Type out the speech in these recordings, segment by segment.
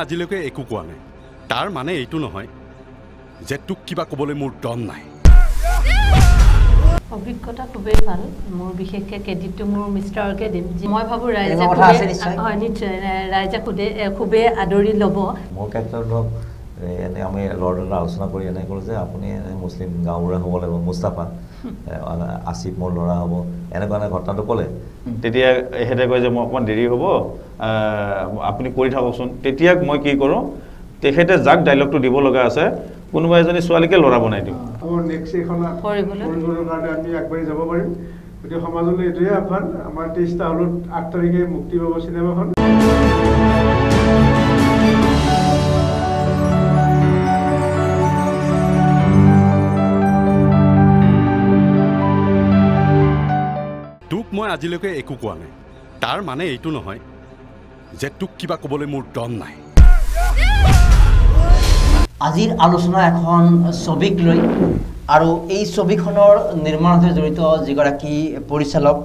আজিলৈকে একো কোৱা নাই তাৰ মানে এইটো নহয় যে তোক কিবা ক'বলৈ মোৰ দম নাই অভিজ্ঞতা খুবেই ভাল মোৰ বিশেষকৈ ক্ৰেডিটটো মোৰ মিষ্টাৰকে দিম মই ভাবো ৰাইজে খুবেই আদৰি ল'ব মোৰ ক্ষেত্ৰত এনে আমি লৰ্ডত আলোচনা কৰি এনে ক'লো যে আপুনি মুছলিম গাঁওবুঢ়া হ'ব লাগিব মুস্তাফা আসিফ মোৰ ল'ৰা হ'ব এনেকুৱা ঘটনাটো ক'লে তেতিয়া এহেঁতে কয় যে মই অকণমান দেৰি হ'ব আপুনি কৰি থাককচোন তেতিয়া মই কি কৰোঁ তেখেতে যাক ডাইলগটো দিব লগা আছে কোনোবা এজনী ছোৱালীকে ল'ৰা বনাই দিওঁ নেক্সট এখন কৰিবলৈ কাৰণে আমি আগবাঢ়ি যাব পাৰিম গতিকে সমাজলৈ এইটোৱে আহ্বান আমাৰ 23টা হলত 8 তাৰিখে মুক্তি পাব চিনেমাখন তোক মই আজিলৈকে একো কোৱা নাই তাৰ মানে এইটো নহয় যে তোক কিবা ক'বলৈ মোৰ দম নাই আজিৰ আলোচনা এখন ছবিক লৈ আৰু এই ছবিখনৰ নিৰ্মাণতে জড়িত যিগৰাকী পৰিচালক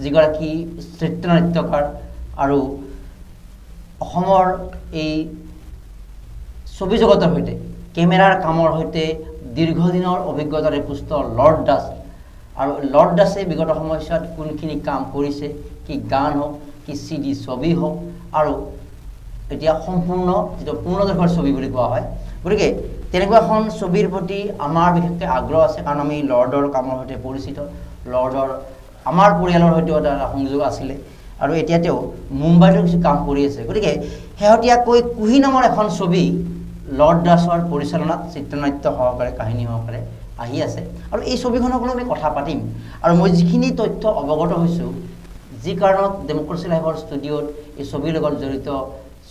যিগৰাকী চিত্ৰনাট্যকাৰ আৰু অসমৰ এই ছবি জগতৰ সৈতে কেমেৰাৰ কামৰ সৈতে দীৰ্ঘদিনৰ অভিজ্ঞতাৰে পুষ্ট লৰ্ড দাস আৰু লৰ্ড দাসে বিগত সময়ছোৱাত কোনখিনি কাম কৰিছে কি গান হওক কি CD ছবি হওক আৰু এতিয়া সম্পূৰ্ণ যিটো পূৰ্ণদৰ্শৰ ছবি বুলি কোৱা হয় গতিকে তেনেকুৱা এখন ছবিৰ প্ৰতি আমাৰ বিশেষকৈ আগ্ৰহ আছে কাৰণ আমি লৰ্ডৰ কামৰ সৈতে পৰিচিত লৰ্ডৰ আমাৰ পৰিয়ালৰ সৈতেও এটা সংযোগ আছিলে আৰু এতিয়া তেওঁ মুম্বাইতো কিছু কাম কৰি আছে গতিকে শেহতীয়াকৈ কুহি নামৰ এখন ছবি লৰ্ড দাসৰ পৰিচালনাত চিত্ৰনাট্য সহকাৰে কাহিনী সহকাৰে আহি আছে আৰু এই ছবিখনক লৈ আমি কথা পাতিম আৰু মই যিখিনি তথ্য অৱগত হৈছোঁ যি কাৰণত ডেম'ক্ৰেচি লাইভৰ ষ্টুডিঅ'ত এই ছবিৰ লগত জড়িত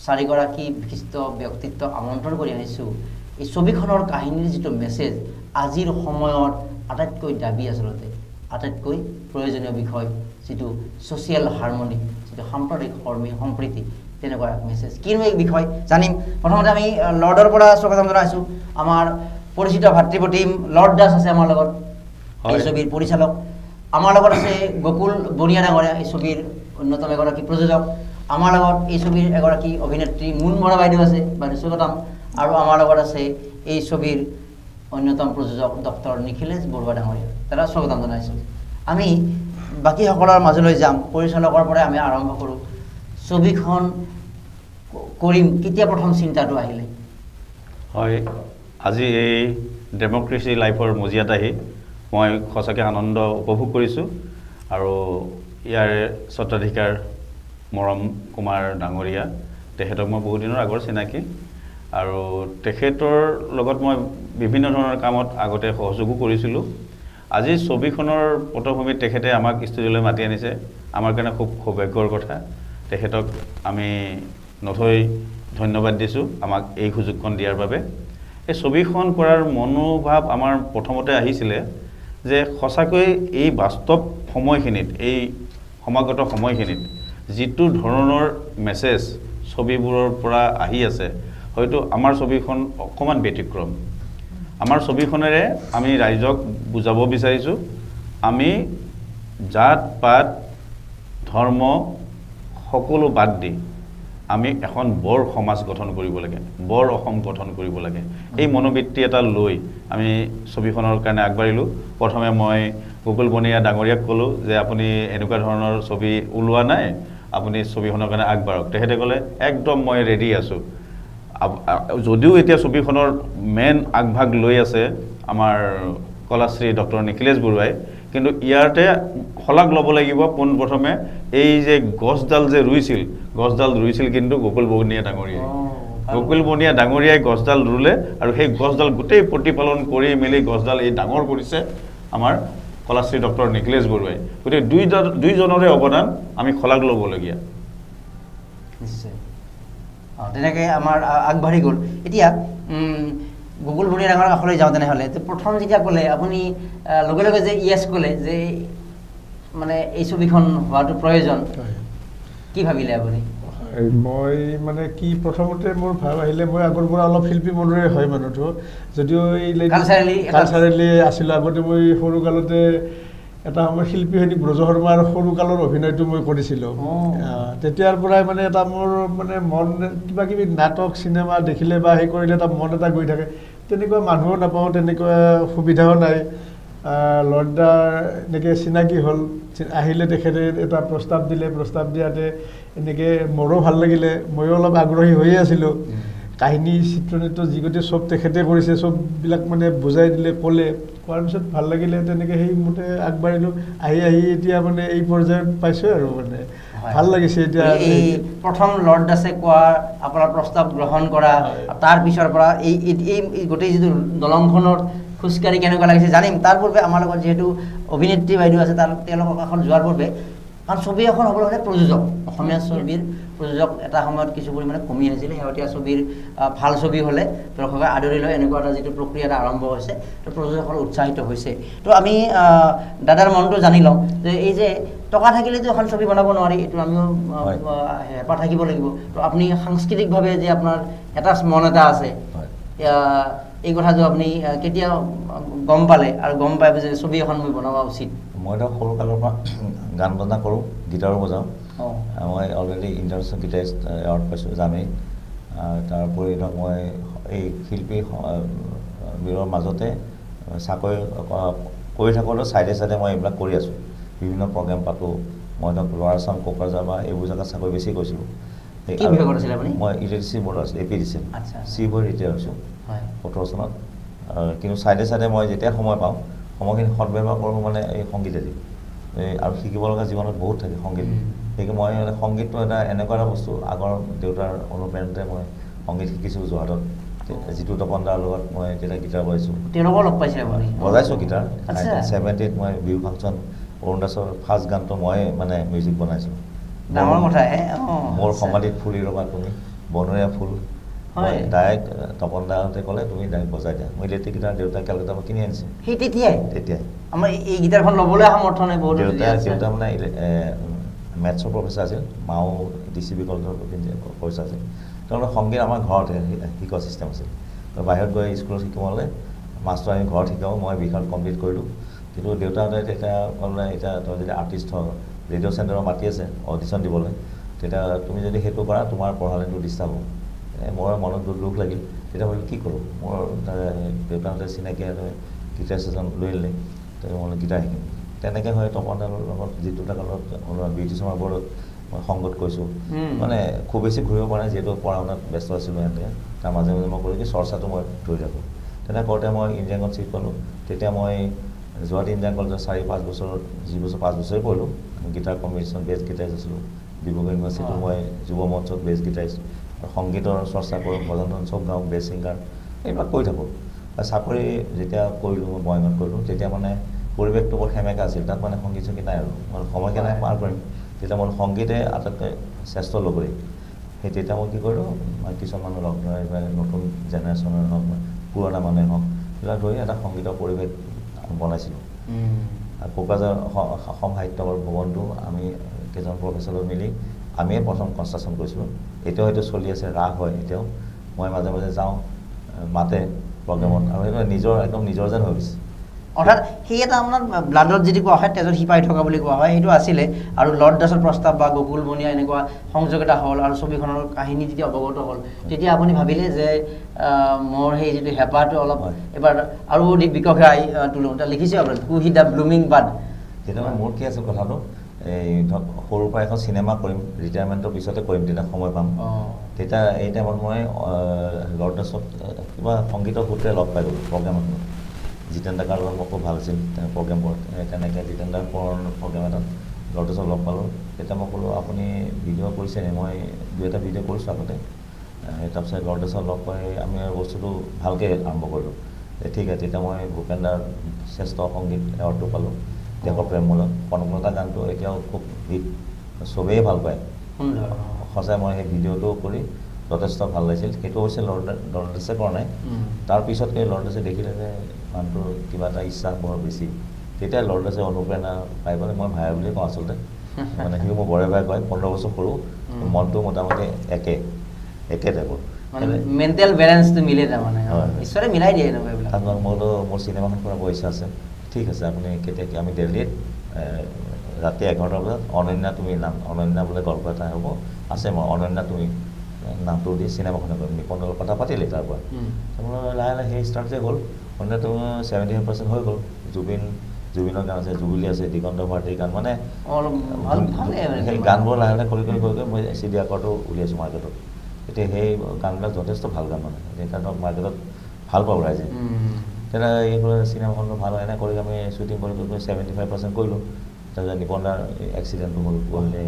4গৰাকী বিশিষ্ট ব্যক্তিত্ব আমন্ত্ৰণ কৰি আনিছোঁ এই ছবিখনৰ কাহিনীৰ যিটো মেছেজ আজিৰ সময়ত আটাইতকৈ দাবী আচলতে আটাইতকৈ প্ৰয়োজনীয় বিষয় যিটো ছ'চিয়েল হাৰমনি যিটো সাম্প্ৰদায়িক সম্প্ৰীতি তেনেকুৱা এক মেছেজ কিনো এই বিষয় জানিম প্ৰথমতে আমি লৰ্ডৰ পৰা স্বাগতম জনাইছোঁ আমাৰ পৰিচিত ভাতৃপ্ৰতিম লৰ্ড দাস আছে আমাৰ লগত এই ছবিৰ পৰিচালক আমাৰ লগত আছে গকুল বনিয়া ডাঙৰীয়া এই ছবিৰ অন্যতম এগৰাকী প্ৰযোজক আমাৰ লগত এই ছবিৰ এগৰাকী অভিনেত্ৰী মুন বৰা বাইদেউ আছে বাইদেউ স্বাগতম আৰু আমাৰ লগত আছে এই ছবিৰ অন্যতম প্ৰযোজক ডক্টৰ নিখিলেশ বৰুৱা ডাঙৰীয়া তাৰা স্বাগতম জনাইছোঁ আমি বাকীসকলৰ মাজলৈ যাম পৰিচালকৰ পৰা আমি আৰম্ভ কৰোঁ ছবিখন কৰিম কেতিয়া প্ৰথম চিন্তাটো আহিলে হয় আজি এই ডেম'ক্ৰেচি লাইফৰ মজিয়াত আহি মই সঁচাকৈ আনন্দ উপভোগ কৰিছোঁ আৰু ইয়াৰ স্বত্বাধিকাৰ মৰম কুমাৰ ডাঙৰীয়া তেখেতক মই বহু দিনৰ আগৰ চিনাকি আৰু তেখেতৰ লগত মই বিভিন্ন ধৰণৰ কামত আগতে সহযোগো কৰিছিলোঁ আজি ছবিখনৰ পটভূমিত তেখেতে আমাক ষ্টুডিঅ'লৈ মাতি আনিছে আমাৰ কাৰণে খুব সৌভাগ্যৰ কথা তেখেতক আমি নথৈ ধন্যবাদ দিছোঁ আমাক এই সুযোগখন দিয়াৰ বাবে এই ছবিখন কৰাৰ মনোভাৱ আমাৰ প্ৰথমতে আহিছিলে যে সঁচাকৈ এই বাস্তৱ সময়খিনিত এই সমাগত সময়খিনিত যিটো ধৰণৰ মেছেজ ছবিবোৰৰ পৰা আহি আছে হয়তো আমাৰ ছবিখন অকণমান ব্যতিক্ৰম আমাৰ ছবিখনেৰে আমি ৰাইজক বুজাব বিচাৰিছোঁ আমি জাত পাত ধৰ্ম সকলো বাদ দি আমি এখন বৰ সমাজ গঠন কৰিব লাগে বৰ অসম গঠন কৰিব লাগে এই মনোবৃত্তি এটা লৈ আমি ছবিখনৰ কাৰণে আগবাঢ়িলোঁ প্ৰথমে মই গকুল বনিয়া ডাঙৰীয়াক ক'লোঁ যে আপুনি এনেকুৱা ধৰণৰ ছবি ওলোৱা নাই আপুনি ছবিখনৰ কাৰণে আগবাঢ়ক তেখেতে ক'লে একদম মই ৰেডি আছোঁ যদিও এতিয়া ছবিখনৰ মেইন আগভাগ লৈ আছে আমাৰ কলাশ্ৰী ডক্টৰ নিখিলেশ বৰুৱাই কিন্তু ইয়াতে শলাগ ল'ব লাগিব পোনপ্ৰথমে এই যে গছডাল যে ৰুইছিল কিন্তু গকুল বনিয়া ডাঙৰীয়াই গছডাল ৰুলে আৰু সেই গছডাল গোটেই প্ৰতিপালন কৰি মেলি গছডাল এই ডাঙৰ কৰিছে আমাৰ কলাশ্ৰী ডক্টৰ নিখিলেশ বৰুৱাই গতিকে দুইজনৰে অৱদান আমি শলাগ ল'বলগীয়া নিশ্চয় তেনেকৈ আমাৰ আগবাঢ়ি গ'ল এতিয়া গুগল বনিয়া ডাঙৰ কাষলৈ যাওঁ তেনেহ'লে প্ৰথম যেতিয়া ক'লে আপুনি লগে লগে যে ইয়েছ ক'লে যে মানে এই ছবিখন হোৱাটো প্ৰয়োজন কি ভাবিলে আপুনি মই মানে কি প্ৰথমতে মোৰ ভাৱ আহিলে মই আগৰ পৰা অলপ শিল্পী মনৰে হয় মানুহটো যদিও এই কালচাৰেলি আছিলোঁ আগতে মই সৰুকালতে এটা আমাৰ শিল্পী সৈনিক ব্ৰজ শৰ্মাৰ সৰুকালৰ অভিনয়টো মই কৰিছিলোঁ তেতিয়াৰ পৰাই মানে এটা মোৰ মানে মন কিবা কিবি নাটক চিনেমা দেখিলে বা সেই কৰিলে এটা মন এটা গৈ থাকে তেনেকুৱা মানুহো নাপাওঁ তেনেকুৱা সুবিধাও নাই লৰ্ডাৰ এনেকৈ চিনাকি হ'ল আহিলে তেখেতে এটা প্ৰস্তাৱ দিলে প্ৰস্তাৱ দিয়াতে এনেকৈ মোৰো ভাল লাগিলে ময়ো অলপ আগ্ৰহী হৈয়ে আছিলোঁ কাহিনী চিত্ৰনৃত্য যিগতে চব তেখেতে কৰিছে চববিলাক মানে বুজাই দিলে ক'লে কোৱাৰ পিছত ভাল লাগিলে তেনেকৈ সেইমতে আগবাঢ়িলোঁ আহি এতিয়া মানে এই পৰ্যায়ত পাইছোঁ আৰু মানে ভাল লাগিছে এতিয়া এই প্ৰথম লৰ্ড দাসে কোৱা আপোনাৰ প্ৰস্তাৱ গ্ৰহণ কৰা তাৰ পিছৰ পৰা এই গোটেই যিটো দলংখনৰ খোজকাঢ়ি কেনেকুৱা লাগিছে জানিম তাৰ পূৰ্বে আমাৰ লগত যিহেতু অভিনেত্ৰী বাইদেউ আছে তেওঁলোকৰ কাষত যোৱাৰ পূৰ্বে কাৰণ ছবি এখন হ'বলৈ হ'লে প্ৰযোজক অসমীয়া ছবিৰ প্ৰযোজক এটা সময়ত কিছু পৰিমাণে কমি আহিছিলে শেহতীয়া ছবিৰ ভাল ছবি হ'লে দৰ্শকে আদৰি লয় এনেকুৱা এটা যিটো প্ৰক্ৰিয়া এটা আৰম্ভ হৈছে তো প্ৰযোজকসকল উৎসাহিত হৈছে তো আমি দাদাৰ মনটো জানি লওঁ যে এই যে টকা থাকিলেতো এখন ছবি বনাব নোৱাৰি এইটো আমিও হেঁপাহ থাকিব লাগিব তো আপুনি সাংস্কৃতিকভাৱে যে আপোনাৰ এটা মন এটা আছে এই কথাটো আপুনি কেতিয়া গম পালে আৰু গম পাই যে ছবি এখন মই বনাব উচিত মই ধৰক সৰু কালৰ পৰা গান বাজনা কৰোঁ গীটাৰো বজাওঁ মই অলৰেডি ইণ্টাৰনেশ্যনেল গীটাৰিষ্ট এৱাৰ্ড পাইছোঁ জানেই তাৰোপৰি ধৰক মই এই শিল্পীৰ মাজতে চাকৰি কৰি থাকোঁতে চাইডে চাইডে মই এইবিলাক কৰি আছোঁ বিভিন্ন প্ৰগ্ৰেম পাতোঁ মই ধৰক লোৱাৰ আছাম কোকৰাঝাৰ বা এইবোৰ জেগাত চাকৰি বেছি কৰিছিলোঁ মই ইলেক্ট্ৰিচিটি বৰ্ডত আছিলোঁ APDC চি বৰ্ড ৰিটায়াৰ হৈছোঁ 17 চনত কিন্তু চাইডে চাইডে মই যেতিয়া সময় পাওঁ সময়খিনি সদব্যৱহাৰ কৰোঁ মানে এই সংগীতেদি আৰু শিকিব লগা জীৱনত বহুত থাকে সংগীত সেইকাৰণে মই সংগীতটো এটা এনেকুৱা এটা বস্তু আগৰ দেউতাৰ অনুপ্ৰেৰণাতে মই সংগীত শিকিছোঁ যোৰহাটত যিটো তপনদাৰ লগত মই তেতিয়া গীটাৰ বজাইছোঁ তেওঁলোকক লগ পাইছে বজাইছোঁ গীটাৰ 1970 মই বিহু ফাংচন অৰুণ দাসৰ ফাৰ্ষ্ট গানটো মই মানে মিউজিক বনাইছোঁ ডাঙৰ কথা মোৰ সমাধিত ফুলি ৰবা তুমি বনৰীয়া ফুল মই ডাইৰেক্ট তপন দাহঁতে ক'লে তুমি ডাইৰেক্ট বজাই দিয়া মই ইলেক্ট্ৰিক গীটাৰ দেউতাই কেলকাতাৰ পৰা কিনি আনিছে সেই তেতিয়াই আমাৰ এই গীটাৰখন ল'বলৈ সমৰ্থন নাই বহুত দেউতা মানে মেথছৰ প্ৰফেচাৰ আছিল মাও DCB কলেজৰ প্ৰফেচাৰ আছিল তেওঁলোকে সংগীত আমাৰ ঘৰতে শিকোৱা ছিষ্টেম আছিল বাহিৰত গৈ স্কুলত শিকিব হ'লে মাষ্টৰ আমি ঘৰত শিকাওঁ মই বিষয়ত কমপ্লিট কৰিলোঁ কিন্তু দেউতাহঁতে তেতিয়া ক'লে এতিয়া তই যদি আৰ্টিষ্ট হ ৰেডিঅ' চেণ্টাৰৰ মাতি আছে অডিশ্যন দিবলৈ তেতিয়া তুমি যদি সেইটো কৰা তোমাৰ পঢ়ালেটো ডিষ্টাৰ্ব হ'ব মোৰ মনত দুখ লাগিল তেতিয়া মই কি কৰোঁ মোৰ দেউতাহঁতে চিনাকি গীটাৰিষ্ট এজন লৈ আনিলে মই গীটাৰ শিকিম তেনেকৈ হয় তপনদাৰ লগত যিটো কালত বিউটিশ্যনৰ বৰ্ডত মই সংগত কৰিছোঁ মানে খুব বেছি ঘূৰিব পৰা নাই যিহেতু পঢ়া শুনাত ব্যস্ত আছিলোঁ ইয়াতে তাৰ মাজে মাজে মই কৰি কি চৰ্চাটো মই ধৰি থাকোঁ তেনে কৰোঁতে মই ইঞ্জিনিয়াৰিঙত চিট পালোঁ তেতিয়া মই যোৰহাট ইঞ্জিনিয়াৰিং কলেজত 4-5 বছৰত যি বছৰ 5 বছৰেই পঢ়িলোঁ গীটাৰ কম্পিটিশ্যন বেষ্ট গীটাৰিষ্ট আছিলোঁ ডিব্ৰুগড় ইউনিভাৰ্চিটিত মই যুৱ মঞ্চত বেষ্ট গীটাৰিষ্ট সংগীতৰ চৰ্চা কৰোঁ ভজন চব গাওঁ বেষ্ট ছিংগাৰ এইবিলাক কৰি থাকোঁ চাকৰি যেতিয়া কৰিলোঁ মই বয়ঙত কৰিলোঁ তেতিয়া মানে পৰিৱেশটো বৰ সেমেকা আছিল তাত মানে সংগীত চংগীত নাই আৰু মই সময় কেনেকৈ পাৰ কৰিম তেতিয়া মোৰ সংগীতে আটাইতকৈ শ্ৰেষ্ঠ লগৰী সেই তেতিয়া মই কি কৰিলোঁ মই কিছুমান মানুহ লগ ধৰাই বা নতুন জেনেৰেশ্যনৰ হওক পুৰণা মানুহে হওক সেইবিলাক ধৰি এটা সংগীতৰ পৰিৱেশ বনাইছিলোঁ আৰু কোকৰাঝাৰ অসম সাহিত্য ভৱনটো আমি কেইজন প্ৰফেচৰৰ মিলি আমিয়ে প্ৰথম কনষ্ট্ৰাকশ্যন কৰিছিলোঁ এতিয়াও হয়তো চলি আছে ৰাস হয় এতিয়াও মই মাজে মাজে যাওঁ মাতে প্ৰগ্ৰেমত আৰু সেইটো নিজৰ একদম নিজৰ যেন হৈ গৈছে অৰ্থাৎ সেই এটা আপোনাৰ ব্লাডত যদি কোৱা হয় তেজত শিপাই থকা বুলি কোৱা হয় সেইটো আছিলে আৰু লৰ্ড দাসৰ প্ৰস্তাৱ বা গকুল বনিয়া এনেকুৱা সংযোগ এটা হ'ল আৰু ছবিখনৰ কাহিনী যেতিয়া অৱগত হ'ল তেতিয়া আপুনি ভাবিলে যে মোৰ সেই যিটো হেঁপাহটো অলপ এবাৰ আৰু অধিক বিকশাই তোলোঁ তাত লিখিছে আপোনাৰ to he the blooming bud তেতিয়া মোৰ কি আছিল কথাটো এই ধৰক সৰুৰ পৰা এখন চিনেমা কৰিম ৰিটায়াৰমেণ্টৰ পিছতে কৰিম তেতিয়া সময় পাম তেতিয়া এই টাইমত মই লৰ্ড দাসত কিবা সংগীতৰ সূত্ৰে লগ পাই গ'লোঁ প্ৰগ্ৰেমত জিতেন ডেকাৰ লগত মোৰ খুব ভাল আছিল প্ৰগ্ৰেমবোৰত তেনেকৈ জিতেন দাৰ প্ৰগ্ৰেম এটাত লৰ্ড দাসক লগ পালোঁ তেতিয়া মই ক'লোঁ আপুনি ভিডিঅ' কৰিছে নে মই 2-এটা ভিডিঅ' কৰিছোঁ আগতে তাৰপিছত লৰ্ড দাসক লগ পাই আমি বস্তুটো ভালকৈ আৰম্ভ কৰিলোঁ ঠিক আছে তেতিয়া মই ভূপেন দাৰ শ্ৰেষ্ঠ সংগীত এৱাৰ্ডটো পালোঁ দেশৰ প্ৰেমমূলক কনকলতা গানটো এতিয়াও খুব হিট চবেই ভাল পায় সঁচাই মই সেই ভিডিঅ'টো কৰি যথেষ্ট ভাল লাগিছিল সেইটো হৈছে লৰ্ড দাসে কৰা নাই তাৰপিছতকৈ লৰ্ড দাসে দেখিলে যে মানুহটোৰ কিবা এটা ইচ্ছা বৰ বেছি তেতিয়া লৰ্ড দাসে অনুপ্ৰেৰণা পাই পেলাই মই ভাই বুলিয়ে কওঁ আচলতে মানে সিও মোৰ বৰে ভাই কয় 15 বছৰ সৰু মনটো মোটামুটি একে টাইপৰ মেণ্টেল বেলেঞ্চটো মিলে তাৰমানে ঈশ্বৰে মিলাই দিয়ে এনেকুৱা মোৰতো মোৰ চিনেমাখন কৰাব ইচ্ছা আছে ঠিক আছে আপুনি কেতিয়া আমি দিল্লীত ৰাতি 11টা বজাত অনন্যা তুমি নাম অনন্যা বোলে গল্প এটা হ'ব আছে মই অনন্যা তুমি নামটো দি চিনেমাখন কৰিম নিপনৰ কথা পাতিলে তাৰপৰা লাহে লাহে সেই ষ্টাৰ্টে হ'ল অনন্যাটো 75% হৈ গ'ল জুবিনৰ গান আছে জুবিলি আছে দিগন্ত ভাৰতীৰ গান মানে সেই গানবোৰ লাহে লাহে কৰি মই CD আকৰটো উলিয়াইছোঁ মাৰ্কেটত এতিয়া সেই গানবিলাক যথেষ্ট ভাল গান মানে সেইকাৰণে মাৰ্কেটত ভাল পাব ৰাইজে তেতিয়া এইবোৰ চিনেমাখনটো ভাল এনে কৰি আমি শ্বুটিং কৰি 75% কৰিলোঁ তাৰপিছত নিপনদাৰ এক্সিডেণ্টটো হ'ল কৰিলে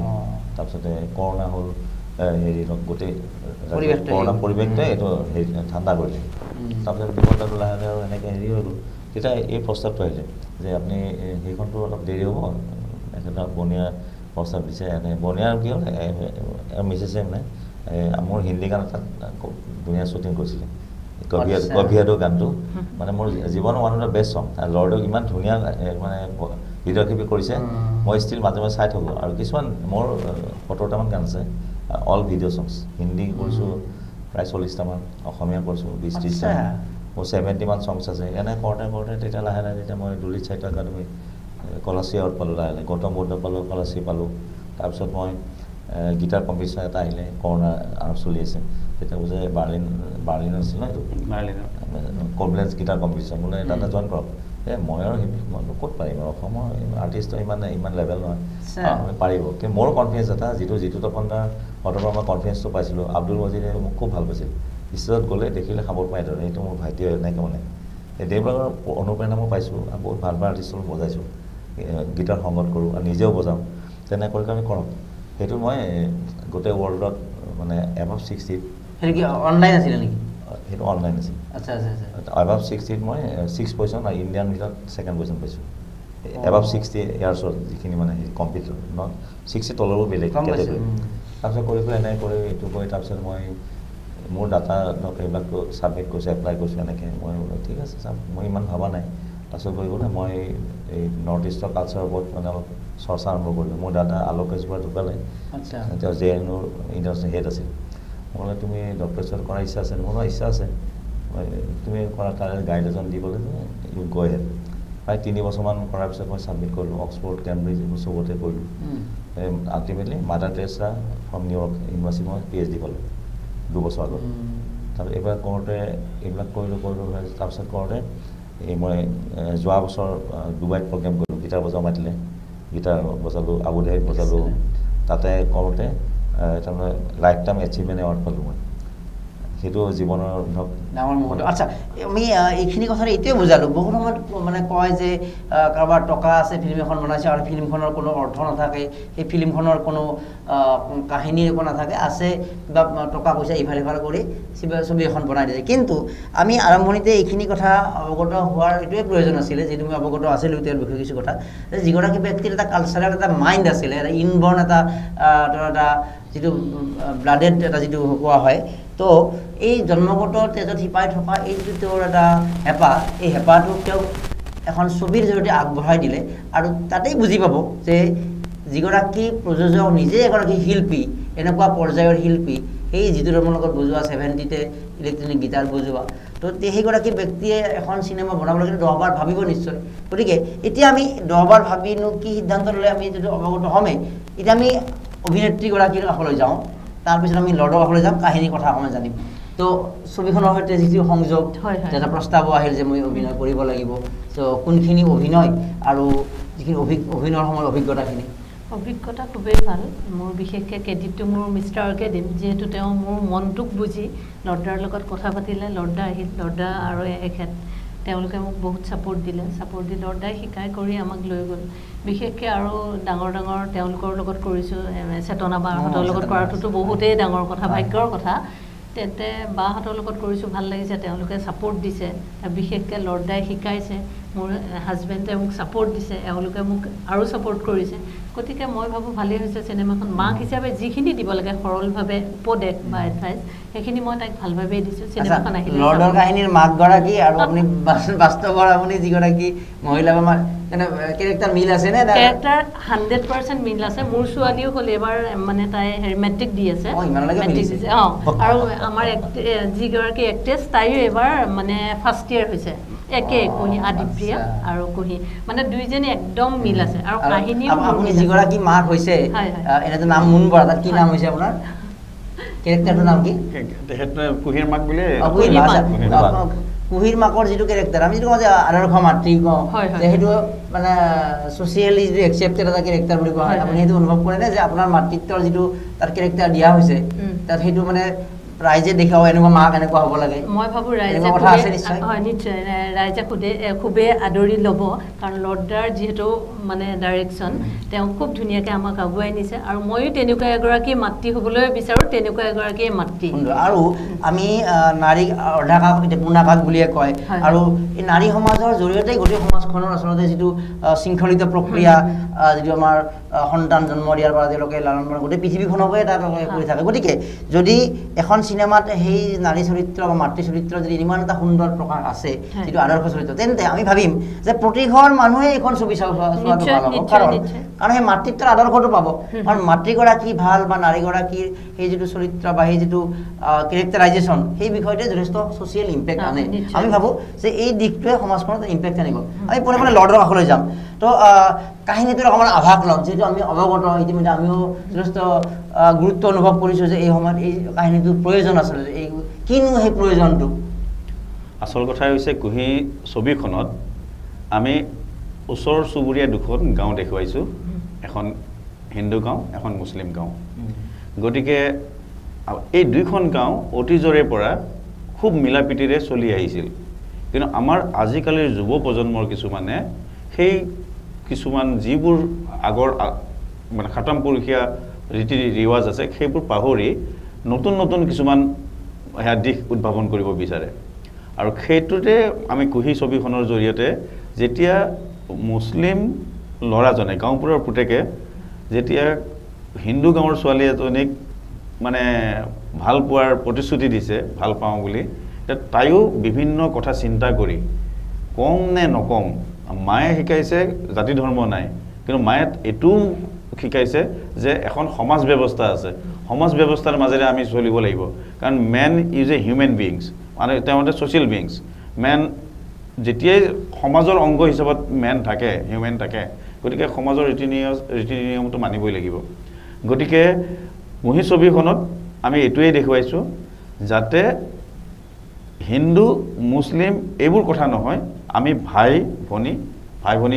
তাৰপিছতে কৰোণা হ'ল হেৰি গোটেই কৰোণা পৰিৱেশটোৱে এইটো হেৰি ঠাণ্ডা কৰিলে তাৰপিছত নিপনদাটো লাহে লাহে আৰু এনেকৈ হেৰি হৈ গ'ল তেতিয়া এই প্ৰস্তাৱটো আহিলে যে আপুনি সেইখনটো অলপ দেৰি হ'ব এটা বনিয়া প্ৰস্তাৱ দিছে এনে বনিয়াৰ কি হ'ল মিছেছে মানে মোৰ হিন্দী গান এটা ধুনীয়া শ্বুটিং কৰিছিলে কবিয়াটো গানটো মানে মোৰ জীৱনৰ ওৱান অফ দ্য বেষ্ট চং লৰ্ডক ইমান ধুনীয়া মানে ভিডিঅ'গ্ৰাফী কৰিছে মই ষ্টিল মাজে মাজে চাই থাকোঁ আৰু কিছুমান মোৰ 70টামান গান আছে অল ভিডিঅ' চংছ হিন্দী কৰিছোঁ প্ৰায় 40টামান অসমীয়া কৰিছোঁ 20-30টা মোৰ 70মান চংছ আছে এনে কৰোঁতে তেতিয়া লাহে লাহে তেতিয়া মই দুলিত সাহিত্য একাডেমি কলাশ্ৰী আউট পালোঁ লাহে লাহে গৌতম বুদ্ধ পালোঁ কলাশ্ৰী পালোঁ তাৰপিছত মই গীটাৰ কম্পিটিশ্যন এটা আহিলে কৰোণা আৰু চলি আছে তেতিয়া বুজে বাৰ্লিন আছিল ন এইটো কনফাৰেঞ্চ গীটাৰ কম্পিটিশ্যন বোলে তাতে জইন কৰক মই আৰু মই ক'ত পাৰিম আৰু অসমৰ আৰ্টিষ্টৰ ইমান লেভেল নহয় পাৰিব কিন্তু মোৰ কনফিডেঞ্চ এটা যিটো তপনদাৰ সদনৰ মই কনফিডেঞ্চটো পাইছিলোঁ আব্দুল মজিদে মোক খুব ভাল পাইছিল ষ্টেজত গ'লে দেখিলে খাবৰ পাই ধৰে সেইটো মোৰ ভাইটি এনেকৈ মানে দেৱবিলাকৰ অনুপ্ৰেৰণা মই পাইছোঁ আৰু বহুত ভাল ভাল আৰ্টিষ্টৰ বজাইছোঁ গীটাৰ সংগত কৰোঁ আৰু নিজেও বজাওঁ তেনেকৈ আমি কৰক সেইটো মই গোটেই ৱৰ্ল্ডত মানে এবাভ 60 সেইটো কি অনলাইন আছিলে নেকি সেইটো অনলাইন আছিল আচ্ছা আচ্ছা আচ্ছা এবাভ 60 মই 6 পজিশ্যন আৰু ইণ্ডিয়ান ভিতৰত 2nd পজিশ্যন পাইছোঁ এবাভ 60 ইয়াৰ্ছৰ যিখিনি মানে কম্পিউটাৰ ন 60 তলৰো বেলেগ কেটেগৰী তাৰপিছত কৰি এনেকৈ কৰি এইটো কৰি তাৰপিছত মই মোৰ ডাটা ধৰক এইবিলাকটো ছাবমিট কৰিছোঁ এপ্লাই কৰিছোঁ এনেকৈ মই ঠিক আছে ছাৰ মই ইমান ভবা নাই তাৰপিছত গৈ গ'লে মই এই নৰ্থ ইষ্টৰ কালচাৰৰ ওপৰত মানে অলপ চৰ্চা আৰম্ভ কৰিলোঁ মোৰ দাদা আলোকেশ বৰা ঢুকালে তেওঁ JNUৰ ইণ্টাৰনেশ্যনেল হেড আছিল মই তুমি ডক্টৰেট কৰাৰ ইচ্ছা আছে মোৰ ইচ্ছা আছে তুমি কৰা তাৰ গাইড এজন দি ক'লে ইউ গৈ হেড প্ৰায় 3 বছৰমান কৰাৰ পিছত মই ছাবমিট কৰিলোঁ অক্সফৰ্ড কেম্ব্ৰিজ এইবোৰ চবতে কৰিলোঁ ultimately mother Teresa from New York university মই PhD পালোঁ 2 বছৰ আগত তাৰপিছত এইবিলাক কৰোঁতে এইবিলাক কৰিলোঁ তাৰপিছত কৰোঁতে এই মই যোৱা বছৰ ডুবাইত প্ৰগ্ৰেম কৰিলোঁ গীটাৰ বজাব মাতিলে গীটাৰ বজালোঁ আবুধাবিত বজালোঁ তাতে কৰোঁতে তাৰমানে লাইফ টাইম এচিভমেণ্ট এৱাৰ্ড পালোঁ মই সেইটো জীৱনৰ ধৰক ডাঙৰ মুহূৰ্ত আচ্ছা আমি এইখিনি কথা এইটোৱে বুজালোঁ বহুত সময়ত মানে কয় যে কাৰোবাৰ টকা আছে ফিল্ম এখন বনাইছে আৰু ফিল্মখনৰ কোনো অৰ্থ নাথাকে সেই ফিল্মখনৰ কোনো কাহিনী একো নাথাকে আছে কিবা টকা পইচা ইফাল সিফাল কৰি ছবি এখন বনাই দিছে কিন্তু আমি আৰম্ভণিতে এইখিনি কথা অৱগত হোৱাৰ এইটোৱে প্ৰয়োজন আছিলে যিটো মই অৱগত আছিলোঁ তেওঁৰ বিষয়ে কিছু কথা যে যিগৰাকী ব্যক্তিৰ এটা কালচাৰেল এটা মাইণ্ড আছিলে এটা ইনবৰ্ণ এটা যিটো ব্লাডেড এটা যিটো কোৱা হয় তো এই জন্মগত তেজত শিপাই থকা এই যিটো তেওঁৰ এটা হেঁপাহ এই হেঁপাহটোক তেওঁ এখন ছবিৰ জৰিয়তে আগবঢ়াই দিলে আৰু তাতেই বুজি পাব যে যিগৰাকী প্ৰযোজক নিজে এগৰাকী শিল্পী এনেকুৱা পৰ্যায়ৰ শিল্পী সেই যিটো ধৰ্মৰ লগত বজোৱা 70তে ইলেক্ট্ৰনিক গীটাৰ বজোৱা তো সেইগৰাকী ব্যক্তিয়ে এখন চিনেমা বনাবলৈ কিন্তু 10 বাৰ ভাবিব নিশ্চয় গতিকে এতিয়া আমি 10 বাৰ ভাবিনো কি সিদ্ধান্ত ল'লে আমি যিটো অৱগত হ'মেই এতিয়া আমি অভিনেত্ৰীগৰাকীৰ কাষলৈ যাওঁ তাৰপিছত আমি লৰ্ডৰ কাষলৈ যাম কাহিনীৰ কথা অকণমান জানিম তো ছবিখনৰ সৈতে যিটো সংযোগ এটা প্ৰস্তাৱো আহিল যে মই অভিনয় কৰিব লাগিব তো কোনখিনি অভিনয় আৰু যিখিনি অভিনয়ৰ সময়ৰ অভিজ্ঞতা খুবেই ভাল মোৰ বিশেষকৈ ক্ৰেডিটটো মোৰ মিষ্টাৰকে দিম যিহেতু তেওঁ মোৰ মনটোক বুজি লৰ্ডাৰ লগত কথা পাতিলে লৰ্ডা আহিল লৰ্ডা আৰু এখেত তেওঁলোকে মোক বহুত ছাপোৰ্ট দি লৰ্ডাই শিকাই কৰি আমাক লৈ গ'ল বিশেষকৈ আৰু ডাঙৰ তেওঁলোকৰ লগত কৰিছোঁ চেতনা বাহঁতৰ লগত কৰাটোতো বহুতেই ডাঙৰ কথা ভাগ্যৰ কথা তেন্তে বাহঁতৰ লগত কৰিছোঁ ভাল লাগিছে তেওঁলোকে ছাপোৰ্ট দিছে বিশেষকৈ লৰ্ডাই শিকাইছে মোৰ হাজবেণ্ডে মোক ছাপোৰ্ট দিছে এওঁলোকে মোক আৰু ছাপোৰ্ট কৰিছে গতিকে মই ভাবোঁ ভালেই হৈছে চিনেমাখন মাক হিচাপে যিখিনি দিব লাগে সৰলভাৱে উপদেশ বা এডভাইচ সেইখিনি মই তাইক ভালভাৱেই দিছোঁ চিনেমাখন আহিলে লৰ্ডৰ কাহিনীৰ মাকগৰাকী আৰু আপুনি বাস্তৱৰ আপুনি যিগৰাকী মহিলা বা কেৰেক্টাৰ মিল আছে নে কেৰেক্টাৰ 100% মিল আছে মোৰ ছোৱালীও হ'ল এবাৰ মানে তাই মেট্ৰিক দি আছে আৰু আমাৰ যিগৰাকী এক্ট্ৰেছ তাইও এবাৰ মানে ফাৰ্ষ্ট ইয়েৰ হৈছে একে কুহি আদিপ্ৰিয়া আৰু কুহি মানে দুইজনী একদম মিল আছে আৰু কাহিনী আপুনি যিগৰাকী মাক হৈছে এনেটো নাম মুন বৰা তাত কি নাম হৈছে আপোনাৰ কেৰেক্টাৰটোৰ নাম কি কুহিৰ মাক বুলি কুহিৰ মাকৰ যিটো কেৰেক্টাৰ আমি যিটো কওঁ যে আদৰ্শ মাতৃ কওঁ সেইটো মানে ছ'চিয়েলি যিটো একচেপ্টেড এটা কেৰেক্টাৰ বুলি কোৱা হয় আপুনি সেইটো অনুভৱ কৰেনে যে আপোনাৰ মাতৃত্বৰ যিটো তাত কেৰেক্টাৰ দিয়া হৈছে তাত সেইটো মানে ৰাইজে দেখাও এনেকুৱা মাক এনেকুৱা হ'ব লাগে মই ভাবো ৰাইজে হয় নিশ্চয় ৰাইজে খুবেই আদৰি ল'ব কাৰণ লৰ্ডাৰ যিহেতু মানে ডাইৰেকশ্যন তেওঁ খুব ধুনীয়াকৈ আমাক আগুৱাই নিছে আৰু ময়ো তেনেকুৱা এগৰাকী মাতৃ হ'বলৈ বিচাৰোঁ তেনেকুৱা এগৰাকী মাতৃ আৰু আমি নাৰীক অৰ্ধাকাশ এতিয়া পূৰ্ণাকাশ বুলিয়ে কয় আৰু এই নাৰী সমাজৰ জৰিয়তে গোটেই সমাজখনৰ আচলতে যিটো শৃংখলিত প্ৰক্ৰিয়া যিটো আমাৰ সন্তান জন্ম দিয়াৰ পৰা তেওঁলোকে লালন পালন গোটেই পৃথিৱীখনকে এটা কৰি থাকে গতিকে যদি এখন চিনেমাত সেই নাৰী চৰিত্ৰ বা মাতৃ চৰিত্ৰ যদি ইমান এটা সুন্দৰ প্ৰকাশ আছে যিটো আদৰ্শ চৰিত্ৰ তেন্তে আমি ভাবিম যে প্ৰতিঘৰ মানুহে এইখন ছবি চোৱাটো ভাল হ'ব কাৰণ সেই মাতৃত্বৰ আদৰ্শটো পাব কাৰণ মাতৃগৰাকী ভাল বা নাৰীগৰাকীৰ সেই যিটো চৰিত্ৰ বা সেই যিটো কেৰেক্টাৰাইজেশ্যন সেই বিষয়টোৱে যথেষ্ট ছ'চিয়েল ইম্পেক্ট আনে আমি ভাবোঁ যে এই দিশটোৱে সমাজখনত ইম্পেক্ট আনিব আমি পোনে লৰ্ডৰ কাষলৈ যাম তো কাহিনীটোৰ অকণমান আভাস ল'ম যিহেতু আমি অৱগত ইতিমধ্যে আমিও যথেষ্ট গুৰুত্ব অনুভৱ কৰিছোঁ যে এই সময়ত এই কাহিনীটোৰ প্ৰয়োজন আচলতে এই কিনো সেই প্ৰয়োজনটো আচল কথা হৈছে কুহি ছবিখনত আমি ওচৰ চুবুৰীয়া দুখন গাঁও দেখুৱাইছোঁ এখন হিন্দু গাঁও এখন মুছলিম গাঁও গতিকে এই দুইখন গাঁও অতীজৰে পৰা খুব মিলা প্ৰীতিৰে চলি আহিছিল কিন্তু আমাৰ আজিকালিৰ যুৱ প্ৰজন্মৰ কিছুমানে সেই কিছুমান যিবোৰ আগৰ মানে খাটাম পুৰুষীয়া ৰীতি ৰিৱাজ আছে সেইবোৰ পাহৰি নতুন নতুন কিছুমান দিশ উদ্ভাৱন কৰিব বিচাৰে আৰু সেইটোতে আমি কুহি ছবিখনৰ জৰিয়তে যেতিয়া মুছলিম ল'ৰাজনে গাঁওপুৰৰ পুতেকে যেতিয়া হিন্দু গাঁৱৰ ছোৱালী এজনীক মানে ভাল পোৱাৰ প্ৰতিশ্ৰুতি দিছে ভাল পাওঁ বুলি তাইও বিভিন্ন কথা চিন্তা কৰি কম নে নকম মায়ে শিকাইছে জাতি ধৰ্ম নাই কিন্তু মায়ে এইটোও শিকাইছে যে এখন সমাজ ব্যৱস্থা আছে সমাজ ব্যৱস্থাৰ মাজেৰে আমি চলিব লাগিব কাৰণ man is a human beings মানে তেওঁলোকে ছ'চিয়েল বিংছ মেন যেতিয়াই সমাজৰ অংগ হিচাপত মেন থাকে হিউমেন থাকে গতিকে সমাজৰ ৰীতি নিয়মটো মানিবই লাগিব গতিকে কুহি ছবিখনত আমি এইটোৱেই দেখুৱাইছোঁ যাতে হিন্দু মুছলিম এইবোৰ কথা নহয় আমি ভাই ভনী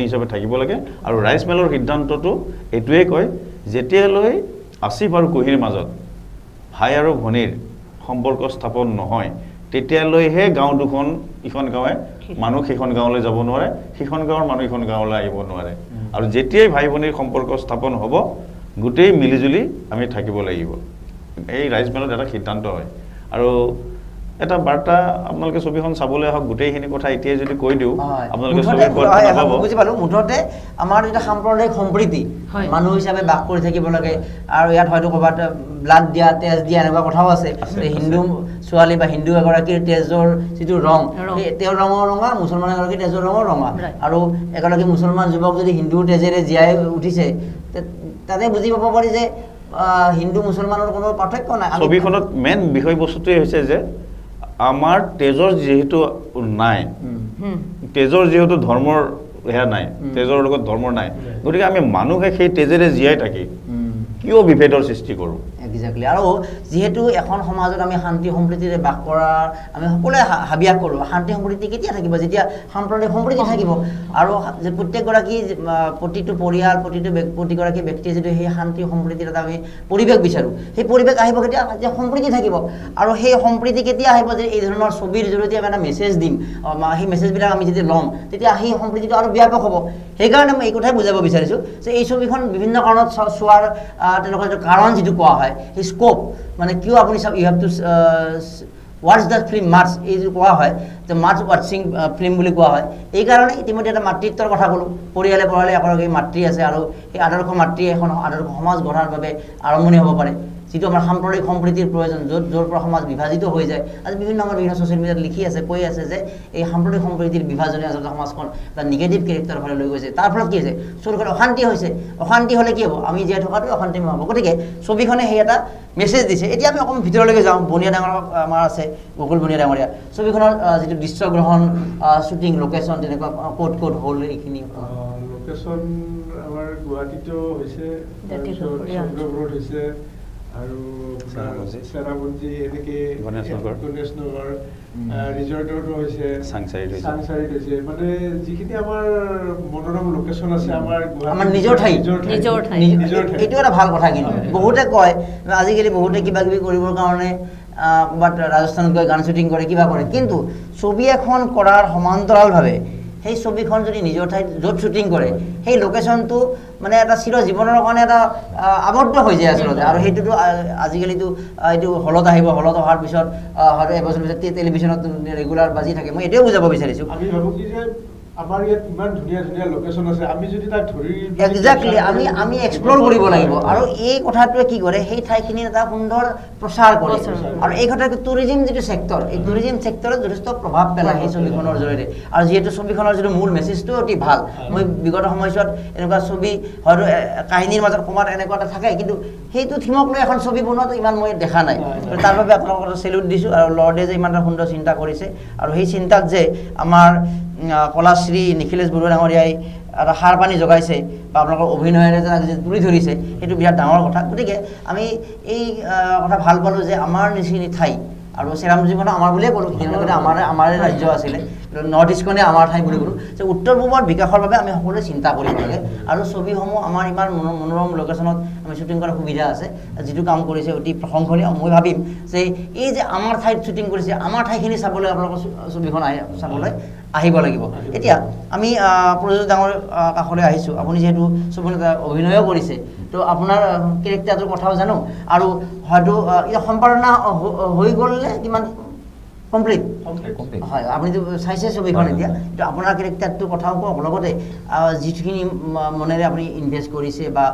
হিচাপে থাকিব লাগে আৰু ৰাইচ মেলৰ সিদ্ধান্তটো এইটোৱে কয় যেতিয়ালৈ আসিফ আৰু কুহিৰ মাজত ভাই আৰু ভনীৰ সম্পৰ্ক স্থাপন নহয় তেতিয়ালৈহে গাঁও দুখন ইখন গাঁৱে মানুহ সেইখন গাঁৱলৈ যাব নোৱাৰে সেইখন গাঁৱৰ মানুহ ইখন গাঁৱলৈ আহিব নোৱাৰে আৰু যেতিয়াই ভাই ভনীৰ সম্পৰ্ক স্থাপন হ'ব গোটেই মিলিজুলি আমি থাকিব লাগিব এই ৰাইচ মেলত এটা সিদ্ধান্ত হয় আৰু এটা বাৰ্তা আপোনালোকে ছবিখন চাবলৈ আহক গোটেইখিনি কথা এতিয়াই যদি কৈ দিওঁ আপোনালোকে বুজি পালোঁ মুঠতে আমাৰ এটা সাম্প্ৰদায়িক সম্প্ৰীতি মানুহ হিচাপে বাস কৰি থাকিব লাগে আৰু ইয়াত হয়তো ক'ৰবাত ব্লাড দিয়া তেজ দিয়া এনেকুৱা কথাও আছে হিন্দু ছোৱালী বা হিন্দু এগৰাকীৰ তেজৰ যিটো ৰং তেওঁৰ ৰঙৰ ৰঙা মুছলমান এগৰাকীৰ তেজৰ ৰঙৰ ৰঙা আৰু এগৰাকী মুছলমান যুৱক যদি হিন্দুৰ তেজেৰে জীয়াই উঠিছে তাতে বুজি পাব পাৰি যে হিন্দু মুছলমানৰ কোনো পাৰ্থক্য নাই ছবিখনত মেইন বিষয়বস্তুটোৱে হৈছে যে আমাৰ তেজৰ যিহেতু নাই তেজৰ যিহেতু ধৰ্মৰ সেয়া নাই তেজৰ লগত ধৰ্মৰ নাই গতিকে আমি মানুহে সেই তেজেৰে জীয়াই থাকি কিয় বিভেদৰ সৃষ্টি কৰোঁ একজেক্টলি আৰু যিহেতু এখন সমাজত আমি শান্তি সম্প্ৰীতিৰে বাস কৰাৰ আমি সকলোৱে হাবিয়াস কৰোঁ শান্তি সম্প্ৰীতি কেতিয়া থাকিব যেতিয়া সাম্প্ৰদায়িক সম্প্ৰীতি থাকিব আৰু যে প্ৰত্যেকগৰাকী প্ৰতিটো পৰিয়াল প্ৰতিগৰাকী ব্যক্তিয়ে যদি সেই শান্তি সম্প্ৰীতিৰ এটা আমি পৰিৱেশ বিচাৰোঁ সেই পৰিৱেশ আহিব কেতিয়া যেতিয়া সম্প্ৰীতি থাকিব আৰু সেই সম্প্ৰীতি কেতিয়া আহিব যে এই ধৰণৰ ছবিৰ জৰিয়তে আমি এটা মেছেজ দিম সেই মেছেজবিলাক আমি যেতিয়া ল'ম তেতিয়া সেই সম্প্ৰীতিটো আৰু ব্যাপক হ'ব সেইকাৰণে মই এই কথাই বুজাব বিচাৰিছোঁ যে এই ছবিখন বিভিন্ন কাৰণত চোৱাৰ তেনেকুৱা যিটো কাৰণ যিটো কোৱা হয় সেই স্কোপ মানে কিয় আপুনি চাওক ইউ হেভ টু ৱাটছ দ্য ফিল্ম মাৰ্চ এই যিটো কোৱা হয় যে মাৰ্চ ৱাটছিং ফিল্ম বুলি কোৱা হয় এইকাৰণে ইতিমধ্যে এটা মাতৃত্বৰ কথা ক'লোঁ পৰিয়ালে এগৰাকী মাতৃ আছে আৰু সেই আদৰ্শ মাতৃয়ে এখন আদৰ্শ সমাজ গঢ়াৰ বাবে আৰম্ভণি হ'ব পাৰে যিটো আমাৰ সাম্প্ৰদায়িক সম্প্ৰীতিৰ প্ৰয়োজন য'ৰ পৰা সমাজ বিভাজিত হৈ যায় আজি বিভিন্ন আমাৰ বিভিন্ন ছ'চিয়েল মিডিয়াত লিখি আছে কৈ আছে যে এই সাম্প্ৰদায়িক সম্প্ৰীতিৰ বিভাজনে আচলতে সমাজখন এটা নিগেটিভ কেৰেক্টাৰৰ ফালে লৈ গৈছে তাৰ ফলত কি হৈছে চৌদিশত অশান্তি হৈছে অশান্তি হ'লে কি হ'ব আমি জীয়াই থকাটো অশান্তি হ'ব গতিকে ছবিখনে সেই এটা মেছেজ দিছে এতিয়া আমি অকণমান ভিতৰলৈকে যাওঁ বনিয়া ডাঙৰ আমাৰ আছে গকুল বনিয়া ডাঙৰীয়া ছবিখনৰ যিটো দৃশ্যগ্ৰহণ শ্বুটিং লোকেশ্যন তেনেকুৱা ক'ত হ'ল এইখিনি লোকেশ্যন আমাৰ গুৱাহাটীতো হৈছে চন্দ্ৰপুৰত হৈছে আৰু চেৰাপুঞ্জী এনেকৈ গণেশনগৰ ৰিজৰ্টতো হৈছে চাংচাৰীত হৈছে মানে যিখিনি আমাৰ মনোৰম লোকেশ্যন আছে আমাৰ নিজৰ ঠাই এইটো এটা ভাল কথা কিন্তু বহুতে কয় আজিকালি বহুতে কিবা কিবি কৰিবৰ কাৰণে বাট ৰাজস্থানত গৈ গান শ্বুটিং কৰে কিবা কৰে কিন্তু ছবি এখন কৰাৰ সমান্তৰালভাৱে সেই ছবিখন যদি নিজৰ ঠাইত য'ত শ্বুটিং কৰে সেই লোকেশ্যনটো মানে এটা চিৰ জীৱনৰ কাৰণে এটা আবদ্ধ হৈ যায় আচলতে আৰু সেইটোতো আজিকালিতো এইটো হলত আহিব হলত অহাৰ পিছত হয়তো এবছৰ পিছত টেলিভিশ্যনত ৰেগুলাৰ বাজি থাকে মই এইটোৱে বুজাব বিচাৰিছোঁ আমি ভাবোঁ কি যে আমাৰ ইয়াত ইমান ধুনীয়া ধুনীয়া লোকেশ্যন আছে আমি যদি তাক ধৰি একজেক্টলি আমি এক্সপ্ল'ৰ কৰিব লাগিব আৰু এই কথাটোৱে কি কৰে সেই ঠাইখিনিৰ এটা সুন্দৰ প্ৰচাৰ কৰে আৰু এই কথাটো টুৰিজিম যিটো ছেক্টৰ এই টুৰিজিম ছেক্টৰত যথেষ্ট প্ৰভাৱ পেলায় সেই ছবিখনৰ জৰিয়তে আৰু যিহেতু ছবিখনৰ যিটো মূল মেছেজটো অতি ভাল মই বিগত সময়ছোৱাত এনেকুৱা ছবি হয়তো কাহিনীৰ মাজত ক'ৰবাত এনেকুৱা এটা থাকে কিন্তু সেইটো থিমক লৈ এখন ছবি বনোৱাটো ইমান মই দেখা নাই তাৰ বাবে আপোনালোকক চেলুট দিছোঁ আৰু লৰ্ডে যে ইমান এটা সুন্দৰ চিন্তা কৰিছে আৰু সেই চিন্তাত যে আমাৰ কলাশ্ৰী নিখিলেশ বৰুৱা ডাঙৰীয়াই এটা সাৰ পানী যোগাইছে বা আপোনালোকৰ অভিনয়েৰে যে তুলি ধৰিছে সেইটো বিৰাট ডাঙৰ কথা গতিকে আমি এই কথা ভাল পালোঁ যে আমাৰ নিচিনা ঠাই আৰু চেৰাপুঞ্জীখনো আমাৰ বুলিয়ে ক'লোঁ সেইখিনি আমাৰ ৰাজ্য আছিলে নৰ্থ ইষ্টখনে আমাৰ ঠাই বুলি ক'লোঁ যে উত্তৰ পূবৰ বিকাশৰ বাবে আমি সকলোৱে চিন্তা কৰিব লাগে আৰু ছবিসমূহ আমাৰ ইমান মনোৰম লোকেশ্যনত আমি শ্বুটিং কৰাৰ সুবিধা আছে যিটো কাম কৰিছে অতি প্ৰশংসনীয় মই ভাবিম যে এই যে আমাৰ ঠাইত শ্বুটিং কৰিছে আমাৰ ঠাইখিনি চাবলৈ আপোনালোকৰ ছবিখন চাবলৈ আহিব লাগিব এতিয়া আমি প্ৰযোজক ডাঙৰ কাষলৈ আহিছোঁ আপুনি যিহেতু ছবিখনত অভিনয়ো কৰিছে তো আপোনাৰ কেৰেক্টাৰটোৰ কথাও জানো আৰু হয়তো এতিয়া সম্পাদনা হৈ গ'লে কিমান কমপ্লিট হয় আপুনিতো চাইছে ছবিখন এতিয়া তো আপোনাৰ কেৰেক্টাৰটোৰ কথাও কওক লগতে যিখিনি মনেৰে আপুনি ইনভেষ্ট কৰিছে বা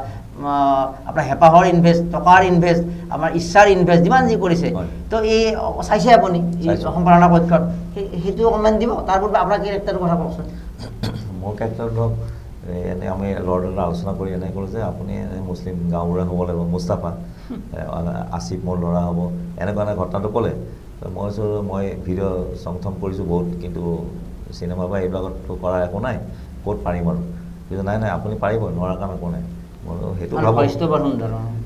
আপোনাৰ হেঁপাহৰ ইনভেষ্ট টকাৰ ইনভেষ্ট আমাৰ ইচ্ছাৰ ইনভেষ্ট যিমান যি কৰিছে তো এই চাইছে আপুনি সম্পাদনা পক্ষত সেইটো অকণমান দিব তাৰ পূৰ্বে আপোনাৰ কেৰেক্টাৰটোৰ কথা কওকচোন মোৰ কেৰেক্টাৰ ধৰক এনে আমি লৰ্ডৰ আলোচনা কৰি এনে ক'লোঁ যে আপুনি মুছলিম গাঁওবুঢ়া হ'ব লাগিব মুস্তাফা আসিফ মোৰ ল'ৰা হ'ব এনেকুৱা ঘটনাটো ক'লে মই ভিডিঅ' চংথম কৰিছোঁ বহুত কিন্তু চিনেমা বা এইবিলাকতো কৰা একো নাই ক'ত পাৰিম আৰু কিন্তু নাই আপুনি পাৰিব নোৱাৰা কাম একো নাই মই সেইটো ভাবোঁ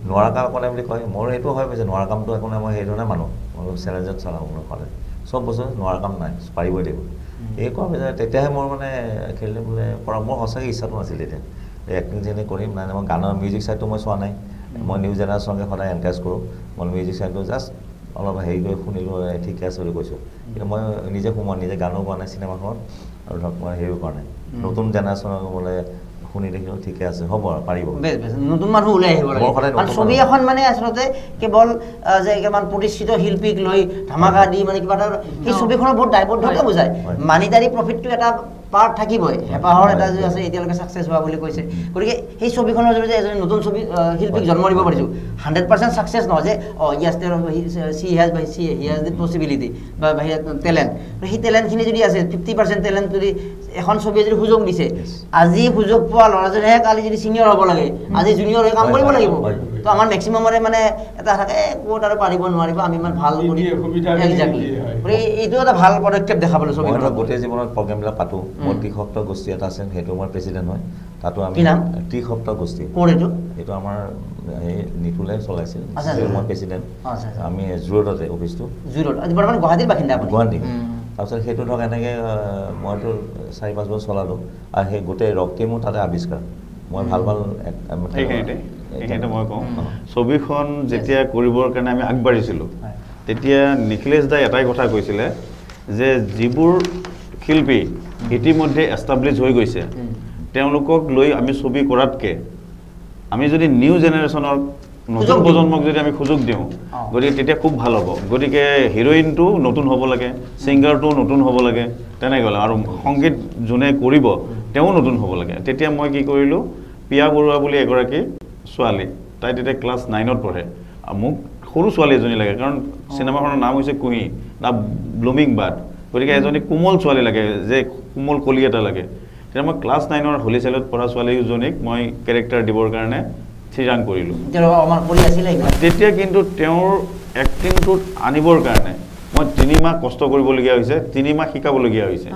নোৱাৰা কাম একো নাই বুলি কয় মোৰ সেইটো হয় যে নোৱাৰা কামটো একো নাই মই সেইধৰণে মানুহ মই চেলেঞ্জত চলাওঁ মোৰ সদায় চব বস্তু নোৱাৰা কাম নাই পাৰিবই লাগিব এই কোৱা যে তেতিয়াহে মোৰ মানে খেলিবলৈ পৰা মোৰ সঁচাকৈ ইচ্ছাটো নাছিল এতিয়া এক্টিং যেনে কৰিম নাই মই গানৰ মিউজিক চাইডটো মই চোৱা নাই মই নিউ জেনেৰেশ্যনকে সদায় এনকাৰেজ কৰোঁ মই মিউজিক চাইডটো জাষ্ট অলপ হেৰি কৰি শুনিলোঁ ঠিকে আছে বুলি কৈছোঁ কিন্তু মই নিজে নিজে গানো গোৱা নাই চিনেমাখনত আৰু ধৰক মই হেৰিও কৰা নাই নতুন জেনেৰেশ্যনক বোলে শুনি দেখিলোঁ ঠিকে আছে হ'ব আৰু পাৰিব নতুন মানুহ ওলাই আহিব লাগে ছবি এখন মানে আচলতে কেৱল যে কেৱল প্ৰতিষ্ঠিত শিল্পীক লৈ ধামাকা দি মানে কিবা এটা সেই ছবিখনৰ বহুত দায়বদ্ধতা বুজায় মানিটাৰী প্ৰফিটটো এটা পাৰ্ট থাকিবই হেঁপাহৰ এটা যে আছে এতিয়ালৈকে ছাকচেছ হোৱা বুলি কৈছে গতিকে সেই ছবিখনৰ জৰিয়তে এজন নতুন ছবি শিল্পীক জন্ম দিব পাৰিছোঁ 100% ছাকচেছ নহয় যে য়েছ হি হেজ দি পচিবিলিটি বা টেলেণ্ট সেই টেলেণ্টখিনি যদি আছে 50% টেলেণ্ট যদি এখন ছবিয়ে যদি সুযোগ দিছে আজি সুযোগ পোৱা ল'ৰাজনেহে কালি যদি ছিনিয়ৰ হ'ব লাগে আজি জুনিয়ৰ হৈ কাম কৰিব লাগিব তো আমাৰ মেক্সিমামৰে মানে এটা থাকে ক'ত আৰু পাৰিব নোৱাৰিব আমি ইমান ভাল কৰি একজেক্টলি এইটো এটা ভাল পদক্ষেপ দেখা পালোঁ ছবিখনত গোটেই জীৱনত প্ৰগ্ৰেমবিলাক পাতোঁ মোৰ ত্ৰিসপ্তাহ গোষ্ঠী এটা আছে সেইটো মই প্ৰেচিডেণ্ট হয় তাতো আমি ত্ৰিসপ্তাহ গোষ্ঠী এইটো আমাৰ এই নিতুলে চলাইছিল মই প্ৰেচিডেণ্ট আমি জুৰোডতে অফিচটো গুৱাহাটীৰ বাসিন্দা গুৱাহাটী তাৰপিছত সেইটো ধৰক এনেকৈ মইতো 4-5 বছৰ চলালোঁ আৰু সেই গোটেই ৰক টিমো তাতে আৱিষ্কাৰ মই ভাল এইখিনিতে মই কওঁ ছবিখন যেতিয়া কৰিবৰ কাৰণে আমি আগবাঢ়িছিলোঁ তেতিয়া নিখিলেশ দাই এটাই কথা কৈছিলে যে যিবোৰ শিল্পী ইতিমধ্যে এষ্টাব্লিছ হৈ গৈছে তেওঁলোকক লৈ আমি ছবি কৰাতকৈ আমি যদি নিউ জেনেৰেশ্যনৰ নতুন প্ৰজন্মক যদি আমি সুযোগ দিওঁ গতিকে তেতিয়া খুব ভাল হ'ব গতিকে হিৰইনটো নতুন হ'ব লাগে ছিংগাৰটো নতুন হ'ব লাগে তেনেকৈ আৰু সংগীত যোনে কৰিব তেওঁ নতুন হ'ব লাগে তেতিয়া মই কি কৰিলোঁ পিয়া বৰুৱা বুলি এগৰাকী ছোৱালী তাই তেতিয়া ক্লাছ 9ত পঢ়ে মোক সৰু ছোৱালী এজনী লাগে কাৰণ চিনেমাখনৰ নাম হৈছে কুহি না ব্লুমিং বাৰ্ড গতিকে এজনী কোমল ছোৱালী লাগে যে কোমল কলি এটা লাগে তেতিয়া মই ক্লাছ 9ৰ হোলি চেলত পঢ়া ছোৱালীজনীক মই কেৰেক্টাৰ দিবৰ কাৰণে থিৰাং কৰিলোঁ তেতিয়া কিন্তু তেওঁৰ এক্টিংটোত আনিবৰ কাৰণে মই 3 মাহ কষ্ট কৰিবলগীয়া হৈছে 3 মাহ শিকাবলগীয়া হৈছে